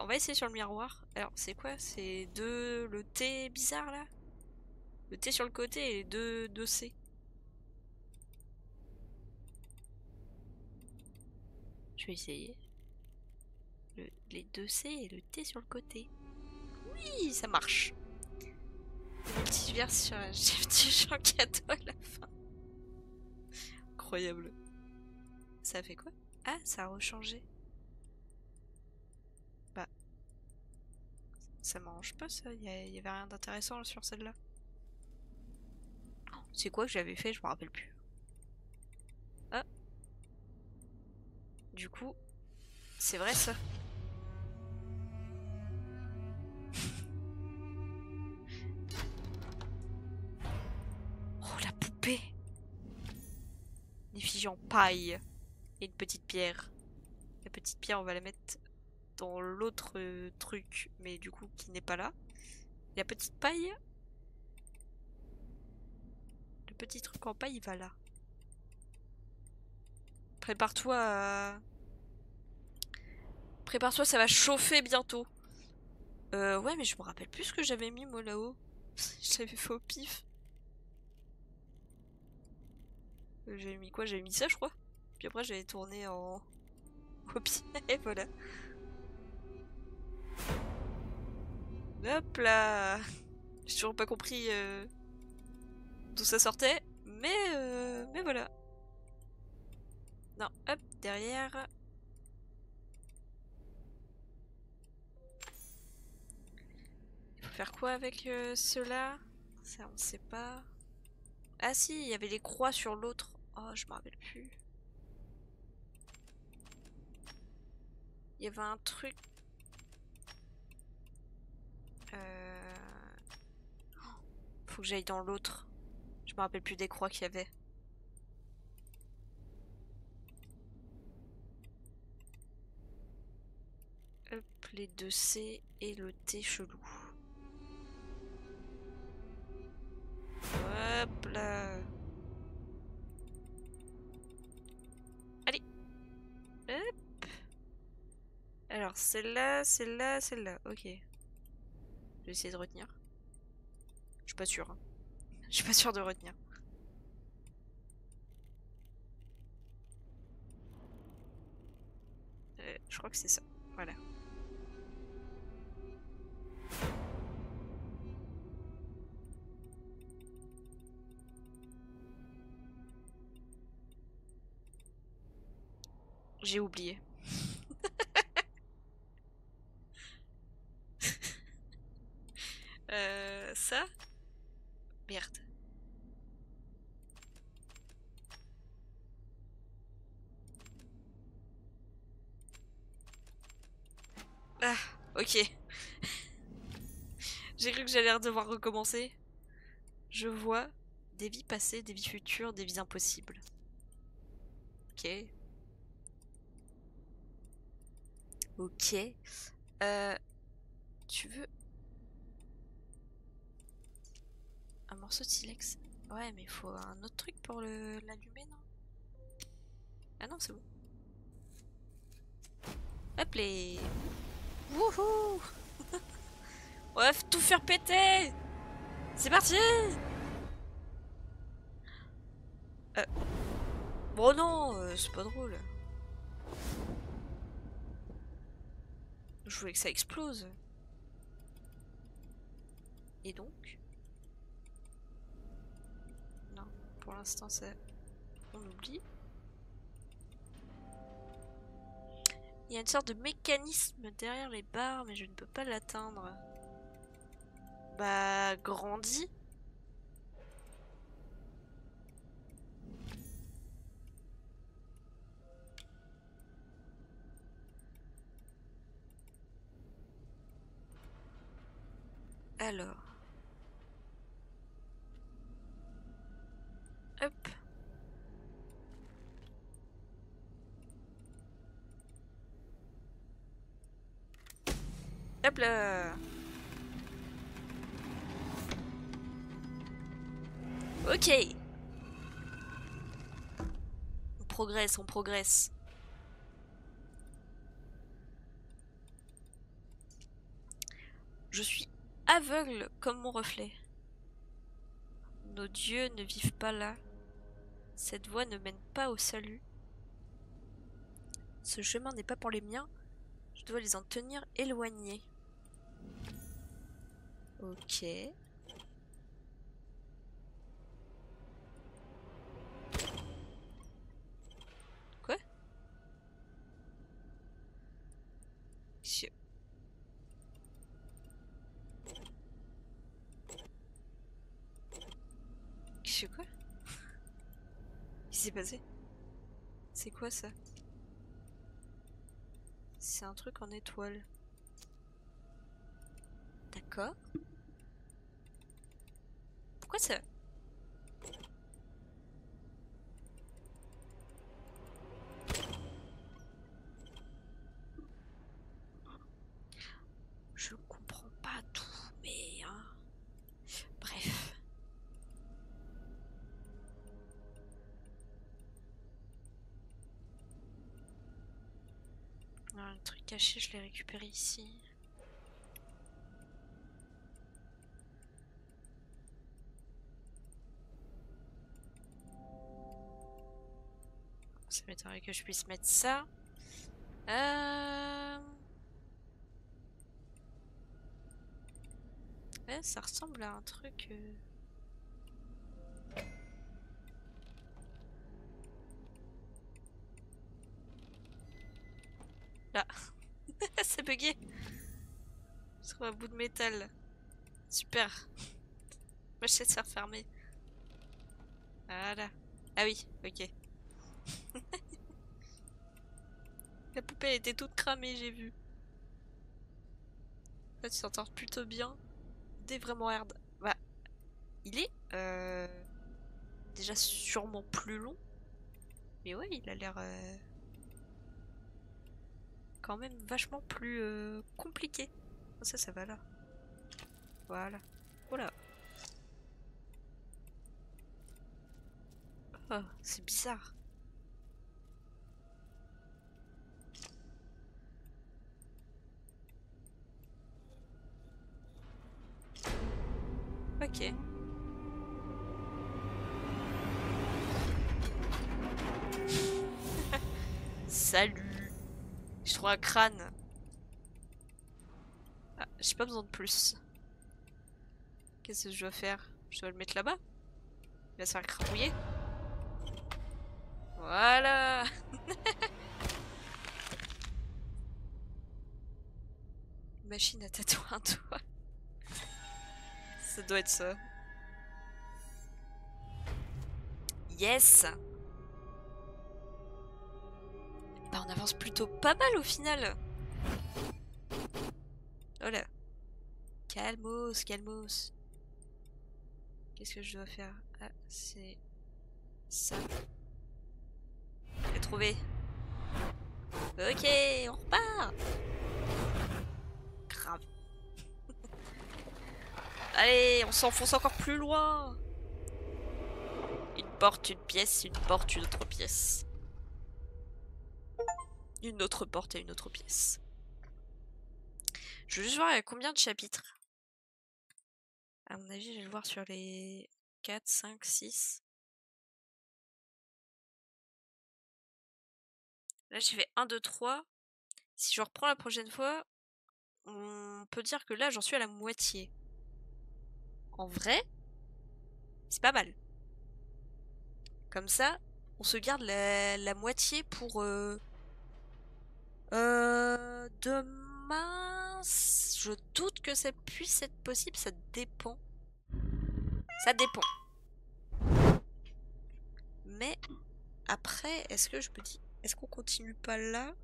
S1: On va essayer sur le miroir. Alors, c'est quoi? C'est le T bizarre là? Le T sur le côté et les deux C. Je vais essayer. Les deux C et le T sur le côté. Oui, ça marche. Multivers sur un petit Jean cadeau à la fin. Incroyable. Ça fait quoi? Ah, ça a rechangé. Bah. Ça m'arrange pas ça. Il y avait rien d'intéressant sur celle-là. C'est quoi que j'avais fait? Je me rappelle plus. Ah. Du coup, c'est vrai ça. Oh la poupée! Une effigie en paille. Et une petite pierre. La petite pierre, on va la mettre dans l'autre truc, mais du coup qui n'est pas là. La petite paille. Le petit truc en paille, il va là. Prépare-toi à... Prépare-toi, ça va chauffer bientôt. Ouais, mais je me rappelle plus ce que j'avais mis moi là-haut. Je l'avais fait au pif. J'avais mis quoi? J'avais mis ça, je crois. Puis après, j'avais tourné en... au pied, et voilà. Hop là! J'ai toujours pas compris d'où ça sortait, mais voilà. Non, hop, derrière. Il faut faire quoi avec ceux-là? Ça, on sait pas. Ah si, il y avait les croix sur l'autre. Oh, je me rappelle plus. Il y avait un truc. Euh... Faut que j'aille dans l'autre. Je me rappelle plus des croix qu'il y avait. Hop, les deux C et le T chelou. Hop là. Allez. Hop. Alors, celle-là, celle-là, celle-là. Ok. Je vais essayer de retenir. Je suis pas sûre. Hein. Je suis pas sûre de retenir. Je crois que c'est ça. Voilà. J'ai oublié. Ça? Merde. Ah, ok. J'ai cru que j'allais devoir recommencer. Je vois des vies passées, des vies futures, des vies impossibles. Ok. Ok. Tu veux un morceau de silex? Ouais, mais il faut un autre truc pour l'allumer, non? Ah non, c'est bon. Hop les... Wouhou. On va tout faire péter. C'est parti. Bon non, c'est pas drôle. Je voulais que ça explose. Et donc? Non, pour l'instant ça... On oublie. Il y a une sorte de mécanisme derrière les barres, mais je ne peux pas l'atteindre. Bah, grandis. Alors. Hop. Hop là. Ok. On progresse, on progresse. Je suis aveugle comme mon reflet. Nos dieux ne vivent pas là. Cette voie ne mène pas au salut. Ce chemin n'est pas pour les miens. Je dois les en tenir éloignés. Ok. Quoi? Quoi? Qu'est-ce qui s'est passé? C'est quoi ça? C'est un truc en étoile. D'accord. Pourquoi ça? Je comprends pas tout, mais... Hein. Bref. Alors, le truc caché, je l'ai récupéré ici. Ça m'étonnerait que je puisse mettre ça. Ouais, ça ressemble à un truc... Là. C'est bugué. Je trouve un bout de métal. Super. Moi, je sais de se refermer. Voilà. Ah oui, ok. La poupée elle était toute cramée, j'ai vu. Là, tu t'entends plutôt bien. Dès vraiment hard. Bah, il est déjà sûrement plus long. Mais ouais, il a l'air quand même vachement plus compliqué. Oh, ça va là. Voilà. Voilà. Oh, c'est bizarre. Ok. Salut. Je trouve un crâne. Ah, j'ai pas besoin de plus. Qu'est-ce que je dois faire? Je dois le mettre là-bas? Il va se faire crapouiller. Voilà. Machine à tatouer un doigt. Ça doit être ça. Yes. Bah on avance plutôt pas mal au final. Voilà. Calmos, calmos. Qu'est-ce que je dois faire? Ah, c'est ça. J'ai trouvé. Ok, on repart. Grave. Allez, on s'enfonce encore plus loin. Une porte, une pièce, une porte, une autre pièce. Une autre porte et une autre pièce. Je veux juste voir il y a combien de chapitres. À mon avis, je vais le voir sur les 4, 5, 6. Là, j'ai fait 1, 2, 3. Si je reprends la prochaine fois, on peut dire que là, j'en suis à la moitié. En vrai, c'est pas mal. Comme ça, on se garde la moitié pour... demain... Je doute que ça puisse être possible, ça dépend. Ça dépend. Mais après, est-ce que je me dis... Est-ce qu'on continue pas là?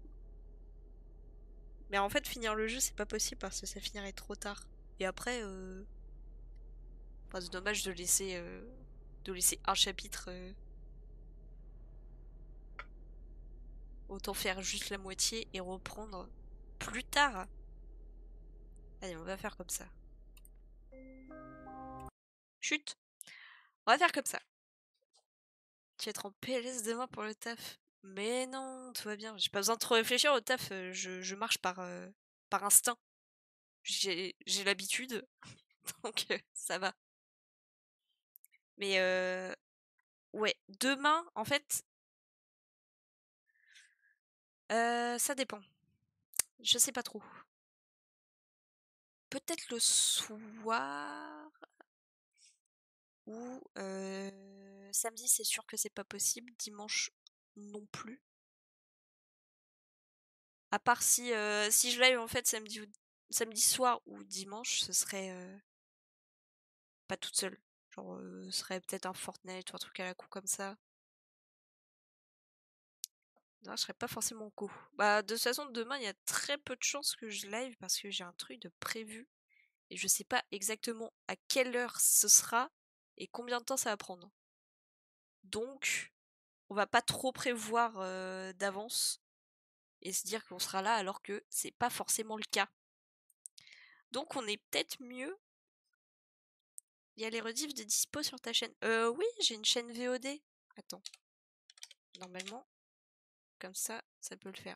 S1: Mais en fait, finir le jeu, c'est pas possible parce que ça finirait trop tard. Et après, enfin, c'est dommage de laisser un chapitre. Autant faire juste la moitié et reprendre plus tard. Allez, on va faire comme ça. Chut! On va faire comme ça. Tu vas être en PLS demain pour le taf. Mais non, tout va bien. J'ai pas besoin de trop réfléchir au taf. Je marche par instinct. J'ai l'habitude. Donc ça va. Mais ouais, demain, en fait, ça dépend. Je sais pas trop. Peut-être le soir ou samedi, c'est sûr que c'est pas possible. Dimanche, non plus. À part si je live en fait samedi soir ou dimanche, ce serait pas toute seule. Genre, ce serait peut-être un Fortnite ou un truc à la con comme ça. Non, je serais pas forcément co. Bah, de toute façon, demain, il y a très peu de chances que je live parce que j'ai un truc de prévu. Et je sais pas exactement à quelle heure ce sera et combien de temps ça va prendre. Donc, on va pas trop prévoir d'avance et se dire qu'on sera là alors que c'est pas forcément le cas. Donc, on est peut-être mieux. Il y a les rediffs de dispo sur ta chaîne. Oui, j'ai une chaîne VOD. Attends. Normalement, comme ça peut le faire.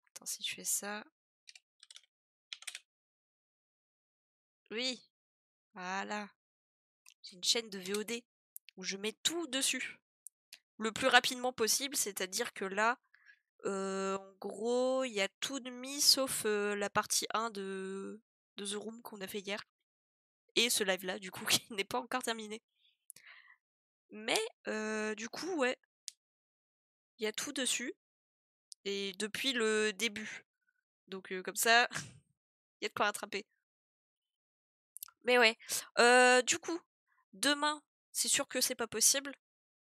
S1: Attends, si je fais ça. Oui, voilà. J'ai une chaîne de VOD où je mets tout dessus. Le plus rapidement possible, c'est-à-dire que là, en gros, il y a tout de mis sauf la partie 1 de The Room qu'on a fait hier. Et ce live-là, du coup, qui n'est pas encore terminé. Mais, du coup, ouais. Il y a tout dessus. Et depuis le début. Donc, comme ça, il y a de quoi rattraper. Mais ouais. Du coup, demain, c'est sûr que c'est pas possible.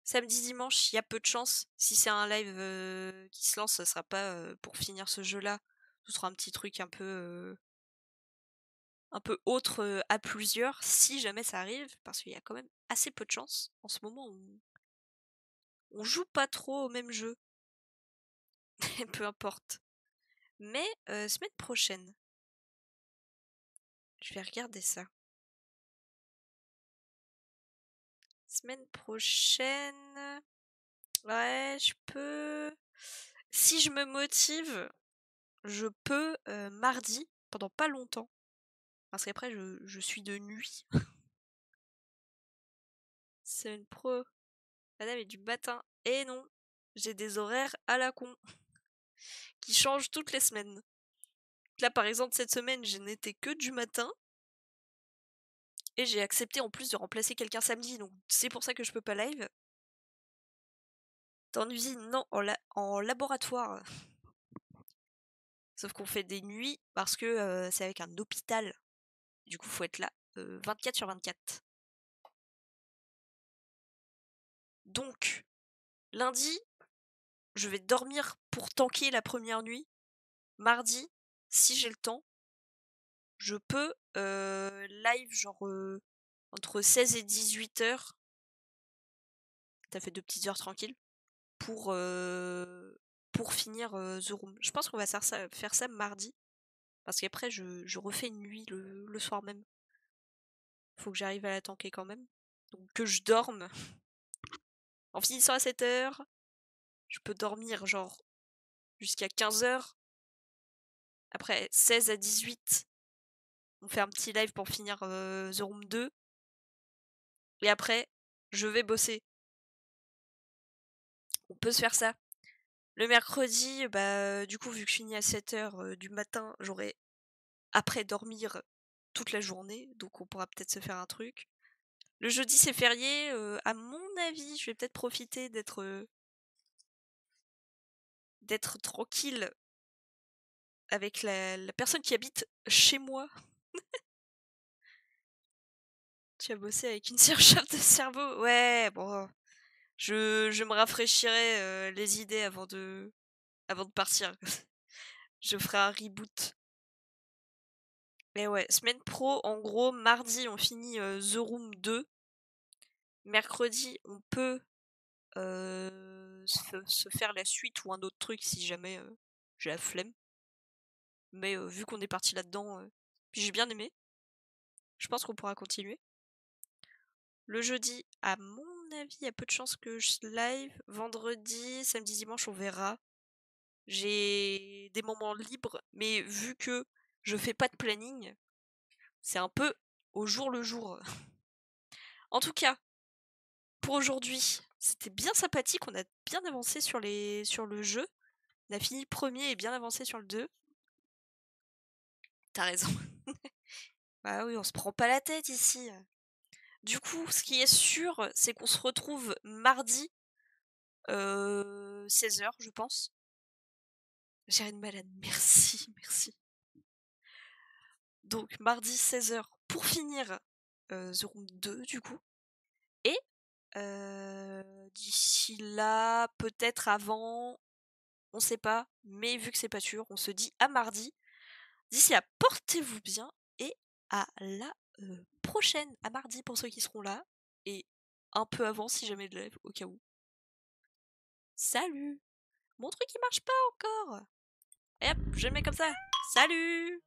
S1: Samedi, dimanche, il y a peu de chance. Si c'est un live qui se lance, ça sera pas pour finir ce jeu-là. Ce sera un petit truc un peu autre à plusieurs, si jamais ça arrive, parce qu'il y a quand même assez peu de chance. En ce moment, on joue pas trop au même jeu. Peu importe. Mais semaine prochaine, je vais regarder ça. Semaine prochaine, ouais, je peux. Si je me motive, je peux mardi, pendant pas longtemps. Parce qu'après, je suis de nuit. Semaine pro, madame est du matin. Et non, j'ai des horaires à la con. Qui changent toutes les semaines. Là, par exemple, cette semaine, je n'étais que du matin. Et j'ai accepté en plus de remplacer quelqu'un samedi. Donc, c'est pour ça que je peux pas live. Dans l'usine, non, en laboratoire. Sauf qu'on fait des nuits parce que c'est avec un hôpital. Du coup, faut être là 24 sur 24. Donc, lundi, je vais dormir pour tanker la première nuit. Mardi, si j'ai le temps, je peux live genre entre 16 et 18 heures. T'as fait 2 petites heures tranquilles pour finir The Room. Je pense qu'on va faire ça mardi. Parce qu'après, je refais une nuit le soir même. Faut que j'arrive à la tanker quand même. Donc que je dorme. En finissant à 7 heures, je peux dormir genre jusqu'à 15 heures. Après 16 à 18, on fait un petit live pour finir The Room 2. Et après, je vais bosser. On peut se faire ça. Le mercredi, bah du coup, vu que je finis à 7h du matin, j'aurai après dormir toute la journée, donc on pourra peut-être se faire un truc. Le jeudi c'est férié, à mon avis, je vais peut-être profiter d'être tranquille avec la personne qui habite chez moi. Tu as bossé avec une surchauffe de cerveau? Ouais, bon, je me rafraîchirai les idées avant de partir. Je ferai un reboot. Mais ouais, semaine pro, en gros, mardi on finit The Room 2. Mercredi, on peut se faire la suite ou un autre truc si jamais j'ai la flemme. Mais vu qu'on est parti là-dedans, puis j'ai bien aimé, je pense qu'on pourra continuer. Le jeudi, à mon avis, il y a peu de chances que je live. Vendredi, samedi, dimanche, on verra. J'ai des moments libres, mais vu que je fais pas de planning, c'est un peu au jour le jour. En tout cas, pour aujourd'hui, c'était bien sympathique, on a bien avancé sur le jeu. On a fini premier et bien avancé sur le 2. T'as raison. Bah oui, on se prend pas la tête ici. Du coup, ce qui est sûr, c'est qu'on se retrouve mardi, 16h, je pense. J'ai une malade, merci, merci. Donc, mardi 16h pour finir The Room 2, du coup. Et d'ici là, peut-être avant, on sait pas, mais vu que c'est pas sûr, on se dit à mardi. D'ici là, portez-vous bien et à la prochaine, à mardi pour ceux qui seront là, et un peu avant si jamais de live, au cas où. Salut! Mon truc il marche pas encore! Et hop, je le mets comme ça. Salut!